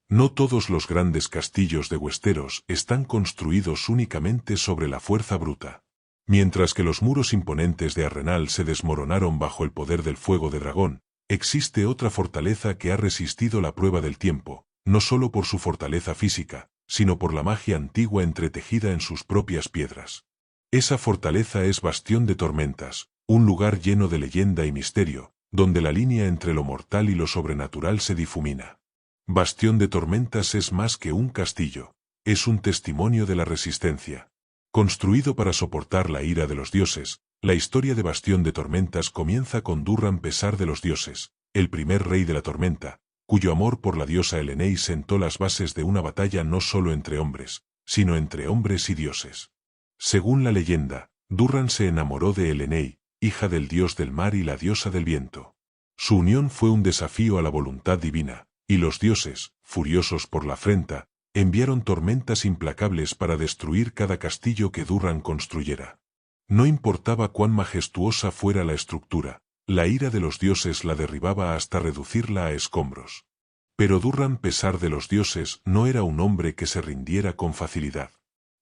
No todos los grandes castillos de Westeros están construidos únicamente sobre la fuerza bruta. Mientras que los muros imponentes de Arrenal se desmoronaron bajo el poder del fuego de dragón, existe otra fortaleza que ha resistido la prueba del tiempo, no solo por su fortaleza física, sino por la magia antigua entretejida en sus propias piedras. Esa fortaleza es Bastión de Tormentas, un lugar lleno de leyenda y misterio, donde la línea entre lo mortal y lo sobrenatural se difumina. Bastión de Tormentas es más que un castillo, es un testimonio de la resistencia. Construido para soportar la ira de los dioses, la historia de Bastión de Tormentas comienza con Durran Pesar de los dioses, el primer rey de la tormenta, cuyo amor por la diosa Elenei sentó las bases de una batalla no solo entre hombres, sino entre hombres y dioses. Según la leyenda, Durran se enamoró de Elenei, hija del dios del mar y la diosa del viento. Su unión fue un desafío a la voluntad divina, y los dioses, furiosos por la afrenta, enviaron tormentas implacables para destruir cada castillo que Durran construyera. No importaba cuán majestuosa fuera la estructura, la ira de los dioses la derribaba hasta reducirla a escombros. Pero Durran Pesar de los dioses no era un hombre que se rindiera con facilidad.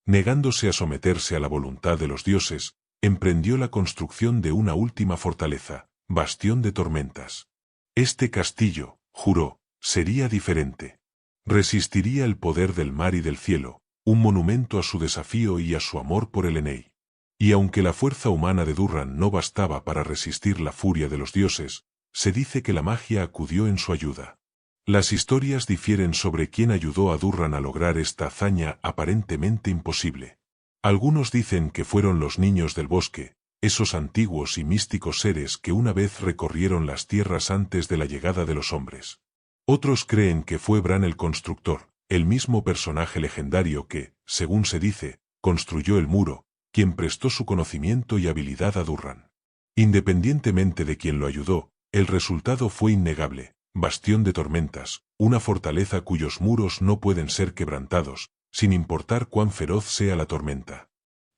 Negándose a someterse a la voluntad de los dioses, emprendió la construcción de una última fortaleza, Bastión de Tormentas. Este castillo, juró, sería diferente. Resistiría el poder del mar y del cielo, un monumento a su desafío y a su amor por Elenei. Y aunque la fuerza humana de Durran no bastaba para resistir la furia de los dioses, se dice que la magia acudió en su ayuda. Las historias difieren sobre quién ayudó a Durran a lograr esta hazaña aparentemente imposible. Algunos dicen que fueron los niños del bosque, esos antiguos y místicos seres que una vez recorrieron las tierras antes de la llegada de los hombres. Otros creen que fue Bran el constructor, el mismo personaje legendario que, según se dice, construyó el muro, quien prestó su conocimiento y habilidad a Durran. Independientemente de quien lo ayudó, el resultado fue innegable, Bastión de Tormentas, una fortaleza cuyos muros no pueden ser quebrantados, sin importar cuán feroz sea la tormenta.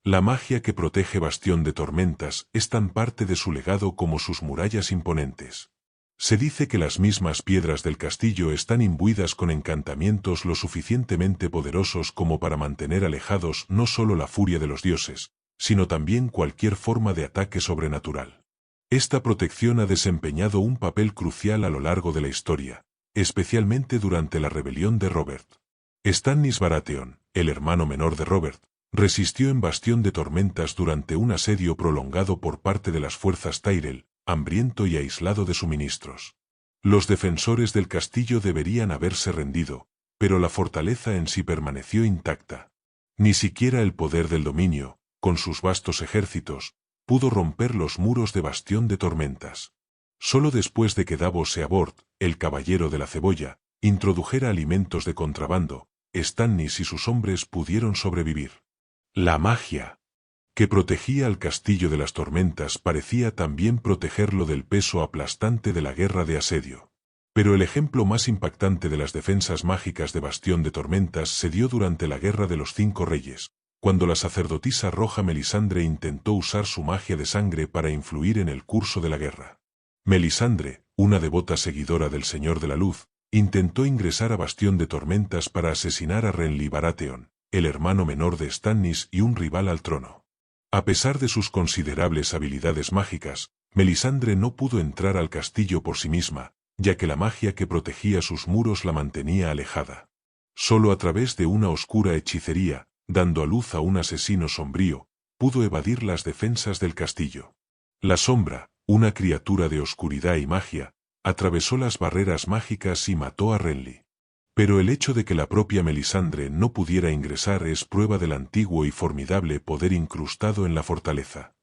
La magia que protege Bastión de Tormentas es tan parte de su legado como sus murallas imponentes. Se dice que las mismas piedras del castillo están imbuidas con encantamientos lo suficientemente poderosos como para mantener alejados no solo la furia de los dioses, sino también cualquier forma de ataque sobrenatural. Esta protección ha desempeñado un papel crucial a lo largo de la historia, especialmente durante la rebelión de Robert. Stannis Baratheon, el hermano menor de Robert, resistió en Bastión de Tormentas durante un asedio prolongado por parte de las fuerzas Tyrell, hambriento y aislado de suministros. Los defensores del castillo deberían haberse rendido, pero la fortaleza en sí permaneció intacta. Ni siquiera el poder del dominio, con sus vastos ejércitos, pudo romper los muros de Bastión de Tormentas. Solo después de que Davos Seabort, el caballero de la cebolla, introdujera alimentos de contrabando, Stannis y sus hombres pudieron sobrevivir. La magia que protegía al castillo de las tormentas parecía también protegerlo del peso aplastante de la guerra de asedio. Pero el ejemplo más impactante de las defensas mágicas de Bastión de Tormentas se dio durante la Guerra de los Cinco Reyes, cuando la sacerdotisa roja Melisandre intentó usar su magia de sangre para influir en el curso de la guerra. Melisandre, una devota seguidora del Señor de la Luz, intentó ingresar a Bastión de Tormentas para asesinar a Renly Baratheon, el hermano menor de Stannis y un rival al trono. A pesar de sus considerables habilidades mágicas, Melisandre no pudo entrar al castillo por sí misma, ya que la magia que protegía sus muros la mantenía alejada. Solo a través de una oscura hechicería, dando a luz a un asesino sombrío, pudo evadir las defensas del castillo. La sombra, una criatura de oscuridad y magia, atravesó las barreras mágicas y mató a Renly. Pero el hecho de que la propia Melisandre no pudiera ingresar es prueba del antiguo y formidable poder incrustado en la fortaleza.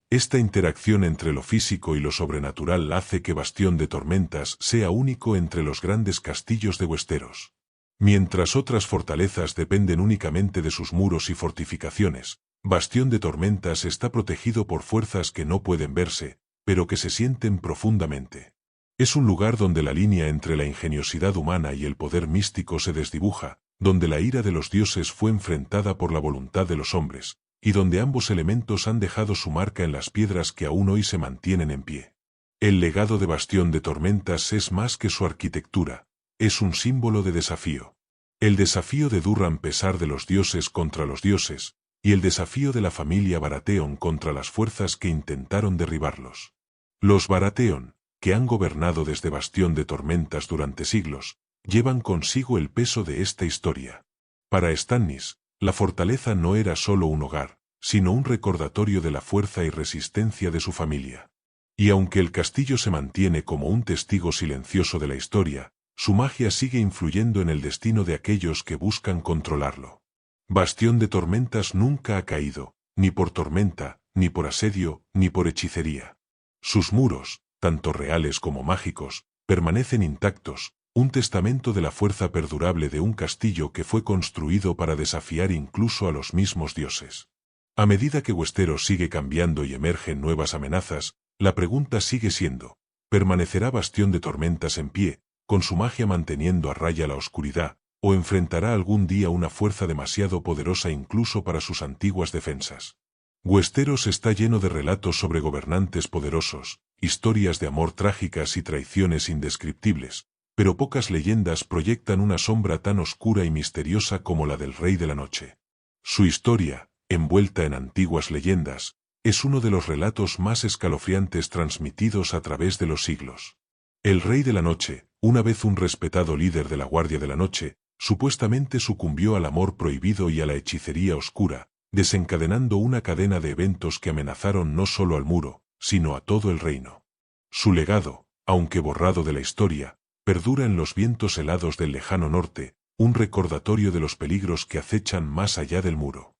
Esta interacción entre lo físico y lo sobrenatural hace que Bastión de Tormentas sea único entre los grandes castillos de Westeros. Mientras otras fortalezas dependen únicamente de sus muros y fortificaciones, Bastión de Tormentas está protegido por fuerzas que no pueden verse, pero que se sienten profundamente. Es un lugar donde la línea entre la ingeniosidad humana y el poder místico se desdibuja, donde la ira de los dioses fue enfrentada por la voluntad de los hombres, y donde ambos elementos han dejado su marca en las piedras que aún hoy se mantienen en pie. El legado de Bastión de Tormentas es más que su arquitectura, es un símbolo de desafío. El desafío de Durran pesar de los dioses contra los dioses, y el desafío de la familia Baratheon contra las fuerzas que intentaron derribarlos. Los Baratheon, que han gobernado desde Bastión de Tormentas durante siglos, llevan consigo el peso de esta historia. Para Stannis, la fortaleza no era solo un hogar, sino un recordatorio de la fuerza y resistencia de su familia. Y aunque el castillo se mantiene como un testigo silencioso de la historia, su magia sigue influyendo en el destino de aquellos que buscan controlarlo. Bastión de Tormentas nunca ha caído, ni por tormenta, ni por asedio, ni por hechicería. Sus muros, tanto reales como mágicos, permanecen intactos, un testamento de la fuerza perdurable de un castillo que fue construido para desafiar incluso a los mismos dioses. A medida que Westeros sigue cambiando y emergen nuevas amenazas, la pregunta sigue siendo, ¿permanecerá Bastión de Tormentas en pie, con su magia manteniendo a raya la oscuridad, o enfrentará algún día una fuerza demasiado poderosa incluso para sus antiguas defensas? Westeros está lleno de relatos sobre gobernantes poderosos, historias de amor trágicas y traiciones indescriptibles, pero pocas leyendas proyectan una sombra tan oscura y misteriosa como la del Rey de la Noche. Su historia, envuelta en antiguas leyendas, es uno de los relatos más escalofriantes transmitidos a través de los siglos. El Rey de la Noche, una vez un respetado líder de la Guardia de la Noche, supuestamente sucumbió al amor prohibido y a la hechicería oscura, desencadenando una cadena de eventos que amenazaron no solo al muro, sino a todo el reino. Su legado, aunque borrado de la historia, perdura en los vientos helados del lejano norte, un recordatorio de los peligros que acechan más allá del muro.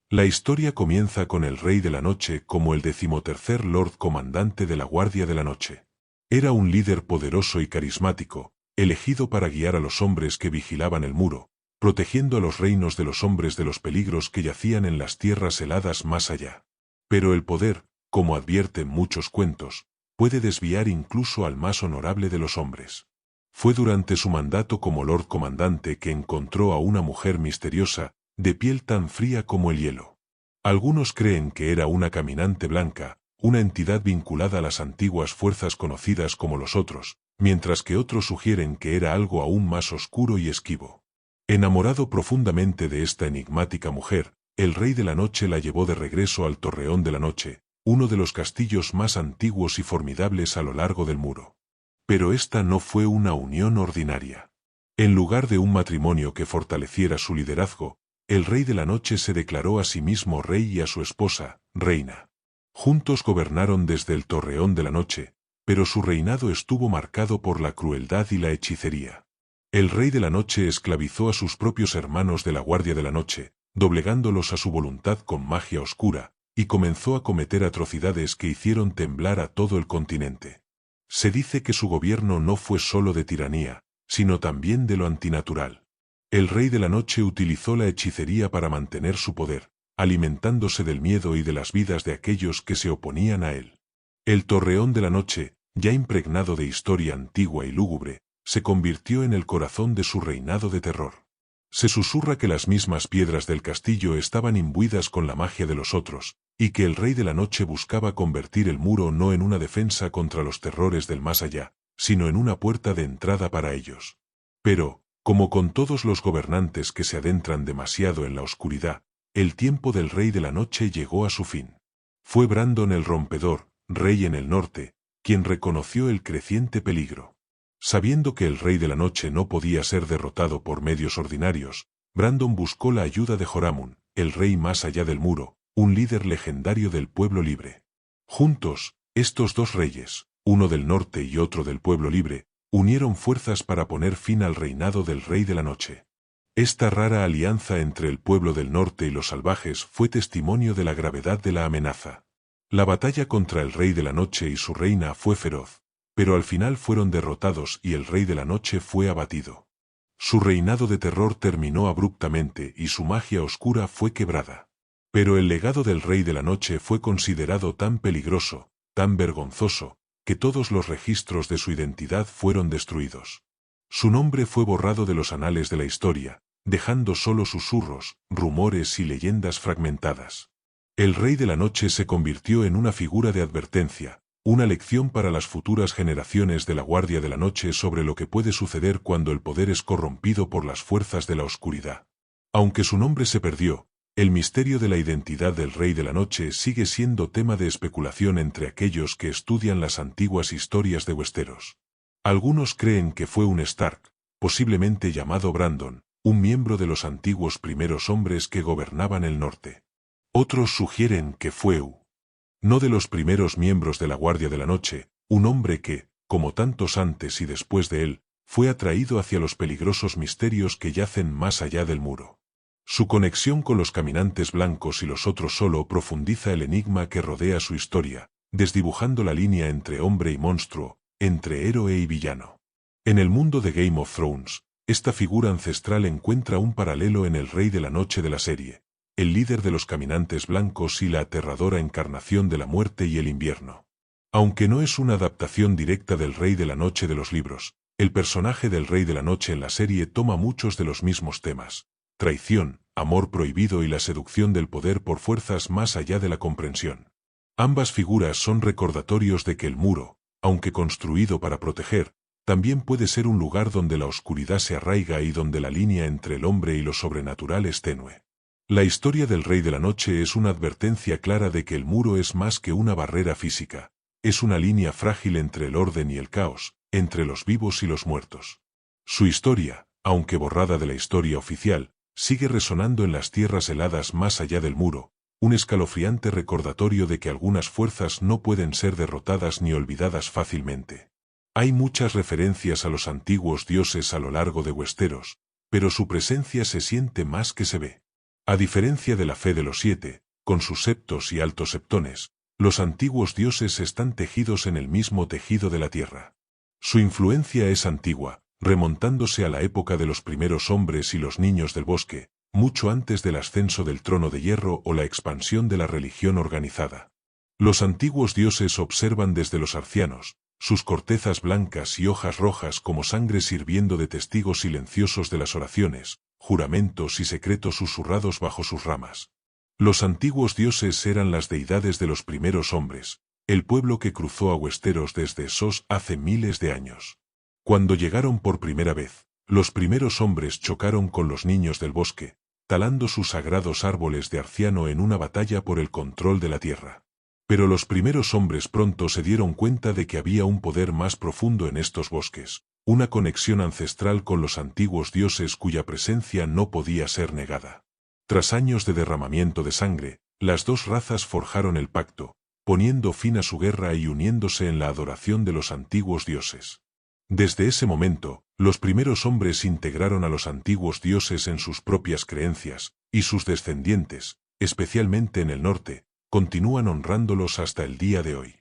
La historia comienza con el Rey de la Noche como el 13º Lord Comandante de la Guardia de la Noche. Era un líder poderoso y carismático, elegido para guiar a los hombres que vigilaban el muro, protegiendo a los reinos de los hombres de los peligros que yacían en las tierras heladas más allá. Pero el poder, como advierten muchos cuentos, puede desviar incluso al más honorable de los hombres. Fue durante su mandato como Lord Comandante que encontró a una mujer misteriosa, de piel tan fría como el hielo. Algunos creen que era una caminante blanca, una entidad vinculada a las antiguas fuerzas conocidas como los Otros, mientras que otros sugieren que era algo aún más oscuro y esquivo. Enamorado profundamente de esta enigmática mujer, el Rey de la Noche la llevó de regreso al Torreón de la Noche, uno de los castillos más antiguos y formidables a lo largo del muro. Pero esta no fue una unión ordinaria. En lugar de un matrimonio que fortaleciera su liderazgo, el Rey de la Noche se declaró a sí mismo rey y a su esposa, reina. Juntos gobernaron desde el Torreón de la Noche, pero su reinado estuvo marcado por la crueldad y la hechicería. El Rey de la Noche esclavizó a sus propios hermanos de la Guardia de la Noche, doblegándolos a su voluntad con magia oscura, y comenzó a cometer atrocidades que hicieron temblar a todo el continente. Se dice que su gobierno no fue solo de tiranía, sino también de lo antinatural. El Rey de la Noche utilizó la hechicería para mantener su poder, alimentándose del miedo y de las vidas de aquellos que se oponían a él. El Torreón de la Noche, ya impregnado de historia antigua y lúgubre, se convirtió en el corazón de su reinado de terror. Se susurra que las mismas piedras del castillo estaban imbuidas con la magia de los otros, y que el Rey de la Noche buscaba convertir el muro no en una defensa contra los terrores del más allá, sino en una puerta de entrada para ellos. Pero, como con todos los gobernantes que se adentran demasiado en la oscuridad, el tiempo del Rey de la Noche llegó a su fin. Fue Brandon el Rompedor, rey en el norte, quien reconoció el creciente peligro. Sabiendo que el Rey de la Noche no podía ser derrotado por medios ordinarios, Brandon buscó la ayuda de Joramun, el rey más allá del muro, un líder legendario del pueblo libre. Juntos, estos dos reyes, uno del norte y otro del pueblo libre, unieron fuerzas para poner fin al reinado del Rey de la Noche. Esta rara alianza entre el pueblo del norte y los salvajes fue testimonio de la gravedad de la amenaza. La batalla contra el Rey de la Noche y su reina fue feroz, pero al final fueron derrotados y el Rey de la Noche fue abatido. Su reinado de terror terminó abruptamente y su magia oscura fue quebrada. Pero el legado del Rey de la Noche fue considerado tan peligroso, tan vergonzoso, que todos los registros de su identidad fueron destruidos. Su nombre fue borrado de los anales de la historia, dejando solo susurros, rumores y leyendas fragmentadas. El Rey de la Noche se convirtió en una figura de advertencia, una lección para las futuras generaciones de la Guardia de la Noche sobre lo que puede suceder cuando el poder es corrompido por las fuerzas de la oscuridad. Aunque su nombre se perdió, el misterio de la identidad del Rey de la Noche sigue siendo tema de especulación entre aquellos que estudian las antiguas historias de Westeros. Algunos creen que fue un Stark, posiblemente llamado Brandon, un miembro de los antiguos primeros hombres que gobernaban el norte. Otros sugieren que fue no de los primeros miembros de la Guardia de la Noche, un hombre que, como tantos antes y después de él, fue atraído hacia los peligrosos misterios que yacen más allá del muro. Su conexión con los caminantes blancos y los otros solo profundiza el enigma que rodea su historia, desdibujando la línea entre hombre y monstruo, entre héroe y villano. En el mundo de Game of Thrones, esta figura ancestral encuentra un paralelo en el Rey de la Noche de la serie, el líder de los caminantes blancos y la aterradora encarnación de la muerte y el invierno. Aunque no es una adaptación directa del Rey de la Noche de los libros, el personaje del Rey de la Noche en la serie toma muchos de los mismos temas: traición, amor prohibido y la seducción del poder por fuerzas más allá de la comprensión. Ambas figuras son recordatorios de que el muro, aunque construido para proteger, también puede ser un lugar donde la oscuridad se arraiga y donde la línea entre el hombre y lo sobrenatural es tenue. La historia del Rey de la Noche es una advertencia clara de que el muro es más que una barrera física, es una línea frágil entre el orden y el caos, entre los vivos y los muertos. Su historia, aunque borrada de la historia oficial, sigue resonando en las tierras heladas más allá del muro, un escalofriante recordatorio de que algunas fuerzas no pueden ser derrotadas ni olvidadas fácilmente. Hay muchas referencias a los antiguos dioses a lo largo de Westeros, pero su presencia se siente más que se ve. A diferencia de la fe de los 7, con sus septos y altos septones, los antiguos dioses están tejidos en el mismo tejido de la tierra. Su influencia es antigua, remontándose a la época de los primeros hombres y los niños del bosque, mucho antes del ascenso del trono de hierro o la expansión de la religión organizada. Los antiguos dioses observan desde los arcianos, sus cortezas blancas y hojas rojas como sangre sirviendo de testigos silenciosos de las oraciones, juramentos y secretos susurrados bajo sus ramas. Los antiguos dioses eran las deidades de los primeros hombres, el pueblo que cruzó a Westeros desde Essos hace miles de años. Cuando llegaron por primera vez, los primeros hombres chocaron con los niños del bosque, talando sus sagrados árboles de arciano en una batalla por el control de la tierra. Pero los primeros hombres pronto se dieron cuenta de que había un poder más profundo en estos bosques, una conexión ancestral con los antiguos dioses cuya presencia no podía ser negada. Tras años de derramamiento de sangre, las dos razas forjaron el pacto, poniendo fin a su guerra y uniéndose en la adoración de los antiguos dioses. Desde ese momento, los primeros hombres integraron a los antiguos dioses en sus propias creencias, y sus descendientes, especialmente en el norte, continúan honrándolos hasta el día de hoy.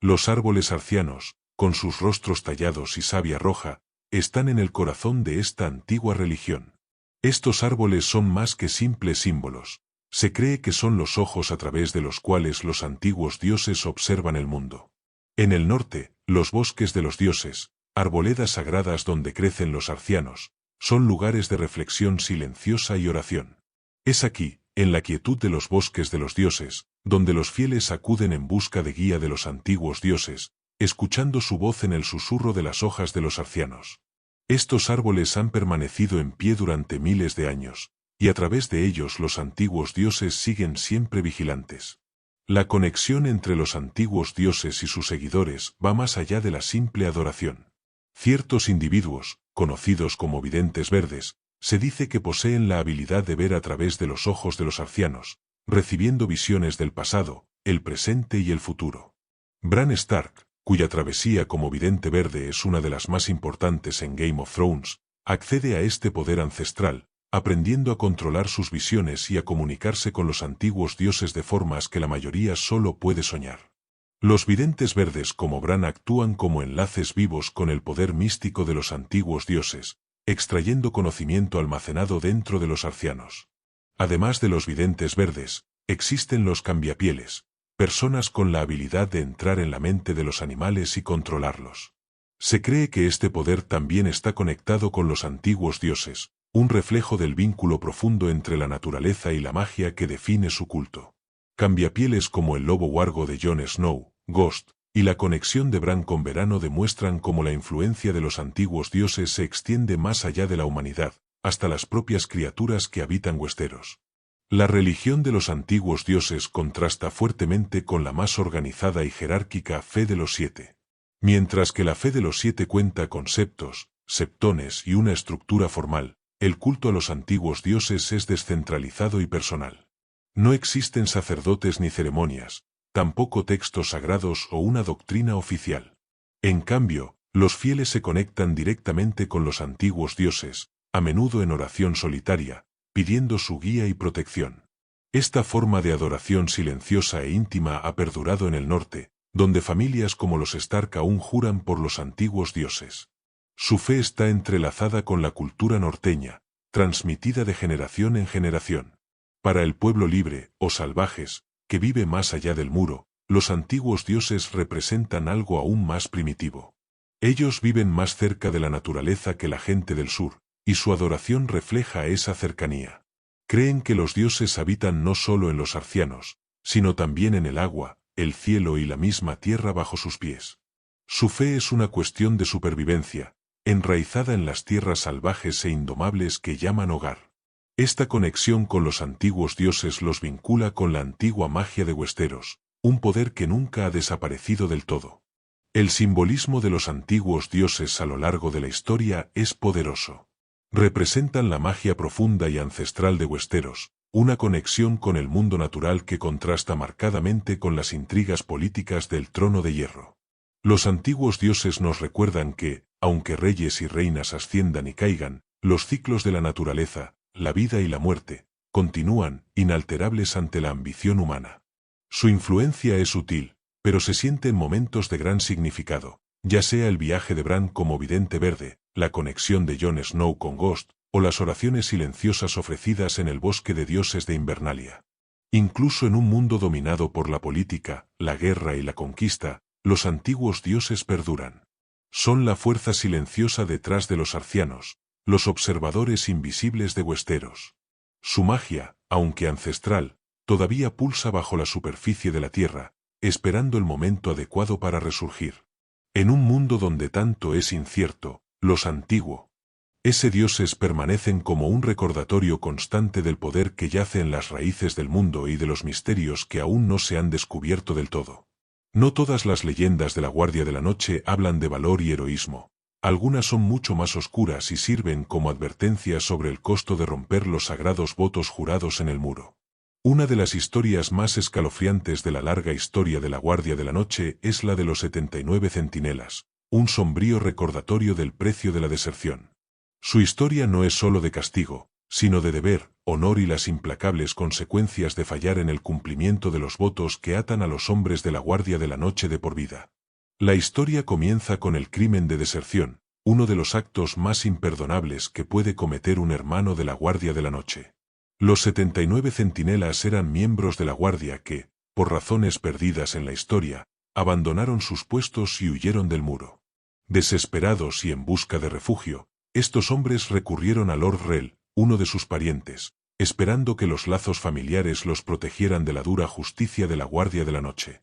Los árboles arcianos, con sus rostros tallados y savia roja, están en el corazón de esta antigua religión. Estos árboles son más que simples símbolos. Se cree que son los ojos a través de los cuales los antiguos dioses observan el mundo. En el norte, los bosques de los dioses, arboledas sagradas donde crecen los arcianos, son lugares de reflexión silenciosa y oración. Es aquí, en la quietud de los bosques de los dioses, donde los fieles acuden en busca de guía de los antiguos dioses, escuchando su voz en el susurro de las hojas de los arcianos. Estos árboles han permanecido en pie durante miles de años, y a través de ellos los antiguos dioses siguen siempre vigilantes. La conexión entre los antiguos dioses y sus seguidores va más allá de la simple adoración. Ciertos individuos, conocidos como videntes verdes, se dice que poseen la habilidad de ver a través de los ojos de los arcianos, recibiendo visiones del pasado, el presente y el futuro. Bran Stark, cuya travesía como vidente verde es una de las más importantes en Game of Thrones, accede a este poder ancestral, aprendiendo a controlar sus visiones y a comunicarse con los antiguos dioses de formas que la mayoría solo puede soñar. Los videntes verdes como Bran actúan como enlaces vivos con el poder místico de los antiguos dioses, extrayendo conocimiento almacenado dentro de los arcianos. Además de los videntes verdes, existen los cambiapieles, personas con la habilidad de entrar en la mente de los animales y controlarlos. Se cree que este poder también está conectado con los antiguos dioses, un reflejo del vínculo profundo entre la naturaleza y la magia que define su culto. Cambiapieles como el lobo huargo de Jon Snow, Ghost, y la conexión de Bran con Verano demuestran cómo la influencia de los antiguos dioses se extiende más allá de la humanidad, hasta las propias criaturas que habitan Westeros. La religión de los antiguos dioses contrasta fuertemente con la más organizada y jerárquica fe de los siete. Mientras que la fe de los siete cuenta con septos, septones y una estructura formal, el culto a los antiguos dioses es descentralizado y personal. No existen sacerdotes ni ceremonias, tampoco textos sagrados o una doctrina oficial. En cambio, los fieles se conectan directamente con los antiguos dioses, a menudo en oración solitaria, pidiendo su guía y protección. Esta forma de adoración silenciosa e íntima ha perdurado en el norte, donde familias como los Stark aún juran por los antiguos dioses. Su fe está entrelazada con la cultura norteña, transmitida de generación en generación. Para el pueblo libre, o salvajes, que vive más allá del muro, los antiguos dioses representan algo aún más primitivo. Ellos viven más cerca de la naturaleza que la gente del sur, y su adoración refleja esa cercanía. Creen que los dioses habitan no solo en los arcianos, sino también en el agua, el cielo y la misma tierra bajo sus pies. Su fe es una cuestión de supervivencia, enraizada en las tierras salvajes e indomables que llaman hogar. Esta conexión con los antiguos dioses los vincula con la antigua magia de Westeros, un poder que nunca ha desaparecido del todo. El simbolismo de los antiguos dioses a lo largo de la historia es poderoso. Representan la magia profunda y ancestral de Westeros, una conexión con el mundo natural que contrasta marcadamente con las intrigas políticas del Trono de Hierro. Los antiguos dioses nos recuerdan que, aunque reyes y reinas asciendan y caigan, los ciclos de la naturaleza, la vida y la muerte, continúan, inalterables ante la ambición humana. Su influencia es sutil, pero se siente en momentos de gran significado, ya sea el viaje de Bran como vidente verde, la conexión de Jon Snow con Ghost, o las oraciones silenciosas ofrecidas en el bosque de dioses de Invernalia. Incluso en un mundo dominado por la política, la guerra y la conquista, los antiguos dioses perduran. Son la fuerza silenciosa detrás de los arcianos, los observadores invisibles de Westeros. Su magia, aunque ancestral, todavía pulsa bajo la superficie de la tierra, esperando el momento adecuado para resurgir. En un mundo donde tanto es incierto, los antiguos dioses permanecen como un recordatorio constante del poder que yace en las raíces del mundo y de los misterios que aún no se han descubierto del todo. No todas las leyendas de la Guardia de la Noche hablan de valor y heroísmo. Algunas son mucho más oscuras y sirven como advertencias sobre el costo de romper los sagrados votos jurados en el muro. Una de las historias más escalofriantes de la larga historia de la Guardia de la Noche es la de los 79 centinelas, un sombrío recordatorio del precio de la deserción. Su historia no es solo de castigo, sino de deber, honor y las implacables consecuencias de fallar en el cumplimiento de los votos que atan a los hombres de la Guardia de la Noche de por vida. La historia comienza con el crimen de deserción, uno de los actos más imperdonables que puede cometer un hermano de la Guardia de la Noche. Los 79 centinelas eran miembros de la Guardia que, por razones perdidas en la historia, abandonaron sus puestos y huyeron del muro. Desesperados y en busca de refugio, estos hombres recurrieron a Lord Rell, uno de sus parientes, esperando que los lazos familiares los protegieran de la dura justicia de la Guardia de la Noche.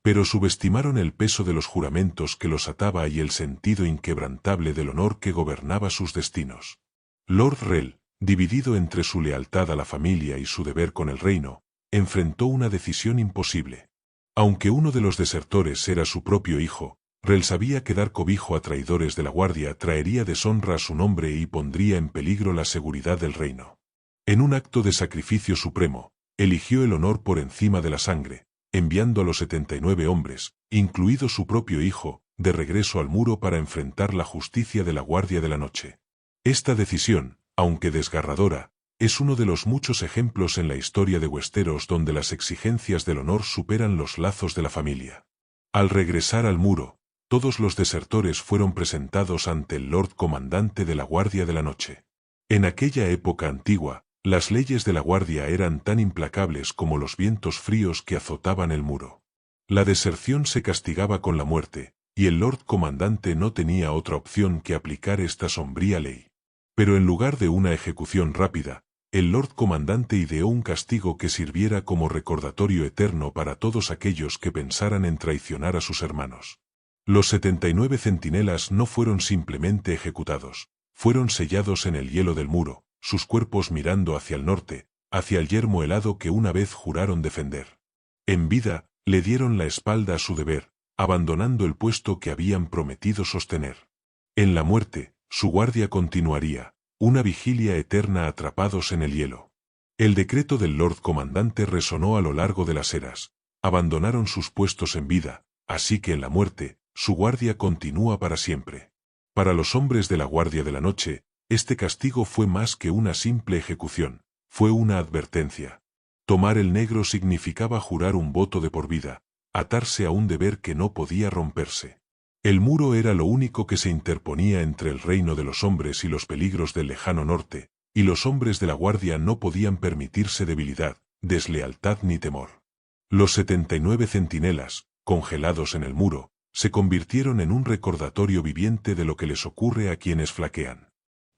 Pero subestimaron el peso de los juramentos que los ataba y el sentido inquebrantable del honor que gobernaba sus destinos. Lord Rell, dividido entre su lealtad a la familia y su deber con el reino, enfrentó una decisión imposible. Aunque uno de los desertores era su propio hijo, Rell sabía que dar cobijo a traidores de la Guardia traería deshonra a su nombre y pondría en peligro la seguridad del reino. En un acto de sacrificio supremo, eligió el honor por encima de la sangre, enviando a los 79 hombres, incluido su propio hijo, de regreso al muro para enfrentar la justicia de la Guardia de la Noche. Esta decisión, aunque desgarradora, es uno de los muchos ejemplos en la historia de Westeros donde las exigencias del honor superan los lazos de la familia. Al regresar al muro, todos los desertores fueron presentados ante el Lord Comandante de la Guardia de la Noche. En aquella época antigua, las leyes de la Guardia eran tan implacables como los vientos fríos que azotaban el muro. La deserción se castigaba con la muerte, y el Lord Comandante no tenía otra opción que aplicar esta sombría ley. Pero en lugar de una ejecución rápida, el Lord Comandante ideó un castigo que sirviera como recordatorio eterno para todos aquellos que pensaran en traicionar a sus hermanos. Los 79 centinelas no fueron simplemente ejecutados, fueron sellados en el hielo del muro, sus cuerpos mirando hacia el norte, hacia el yermo helado que una vez juraron defender. En vida, le dieron la espalda a su deber, abandonando el puesto que habían prometido sostener. En la muerte, su guardia continuaría, una vigilia eterna atrapados en el hielo. El decreto del Lord Comandante resonó a lo largo de las eras, abandonaron sus puestos en vida, así que en la muerte, su guardia continúa para siempre. Para los hombres de la Guardia de la Noche, este castigo fue más que una simple ejecución, fue una advertencia. Tomar el negro significaba jurar un voto de por vida, atarse a un deber que no podía romperse. El muro era lo único que se interponía entre el reino de los hombres y los peligros del lejano norte, y los hombres de la Guardia no podían permitirse debilidad, deslealtad ni temor. Los 79 centinelas, congelados en el muro, se convirtieron en un recordatorio viviente de lo que les ocurre a quienes flaquean.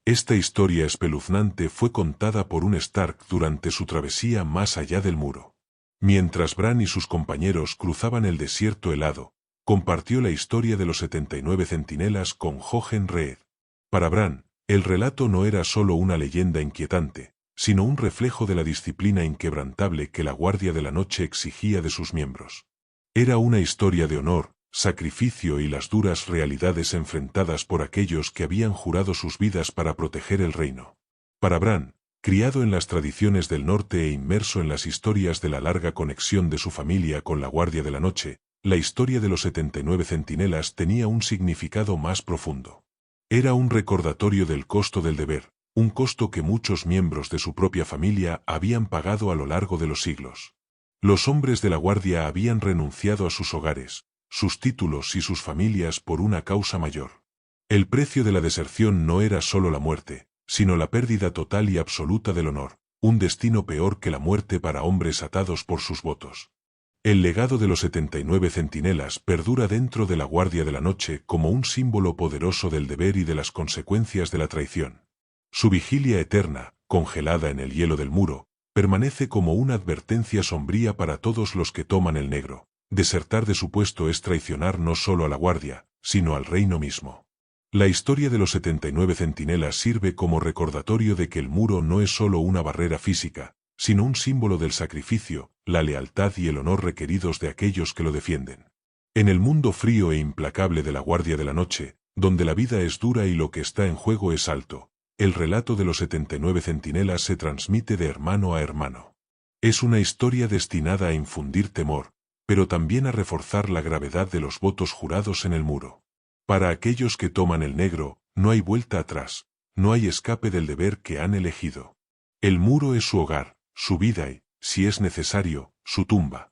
Esta historia espeluznante fue contada por un Stark durante su travesía más allá del muro. Mientras Bran y sus compañeros cruzaban el desierto helado, compartió la historia de los 79 centinelas con Jochen Reed. Para Bran, el relato no era solo una leyenda inquietante, sino un reflejo de la disciplina inquebrantable que la Guardia de la Noche exigía de sus miembros. Era una historia de honor, sacrificio y las duras realidades enfrentadas por aquellos que habían jurado sus vidas para proteger el reino. Para Bran, criado en las tradiciones del norte e inmerso en las historias de la larga conexión de su familia con la Guardia de la Noche, la historia de los 79 centinelas tenía un significado más profundo. Era un recordatorio del costo del deber, un costo que muchos miembros de su propia familia habían pagado a lo largo de los siglos. Los hombres de la Guardia habían renunciado a sus hogares, sus títulos y sus familias por una causa mayor. El precio de la deserción no era solo la muerte, sino la pérdida total y absoluta del honor, un destino peor que la muerte para hombres atados por sus votos. El legado de los 79 centinelas perdura dentro de la Guardia de la Noche como un símbolo poderoso del deber y de las consecuencias de la traición. Su vigilia eterna, congelada en el hielo del muro, permanece como una advertencia sombría para todos los que toman el negro. Desertar de su puesto es traicionar no solo a la Guardia, sino al reino mismo. La historia de los 79 centinelas sirve como recordatorio de que el muro no es solo una barrera física, sino un símbolo del sacrificio, la lealtad y el honor requeridos de aquellos que lo defienden. En el mundo frío e implacable de la Guardia de la Noche, donde la vida es dura y lo que está en juego es alto, el relato de los 79 centinelas se transmite de hermano a hermano. Es una historia destinada a infundir temor, pero también a reforzar la gravedad de los votos jurados en el muro. Para aquellos que toman el negro, no hay vuelta atrás, no hay escape del deber que han elegido. El muro es su hogar, su vida y, si es necesario, su tumba.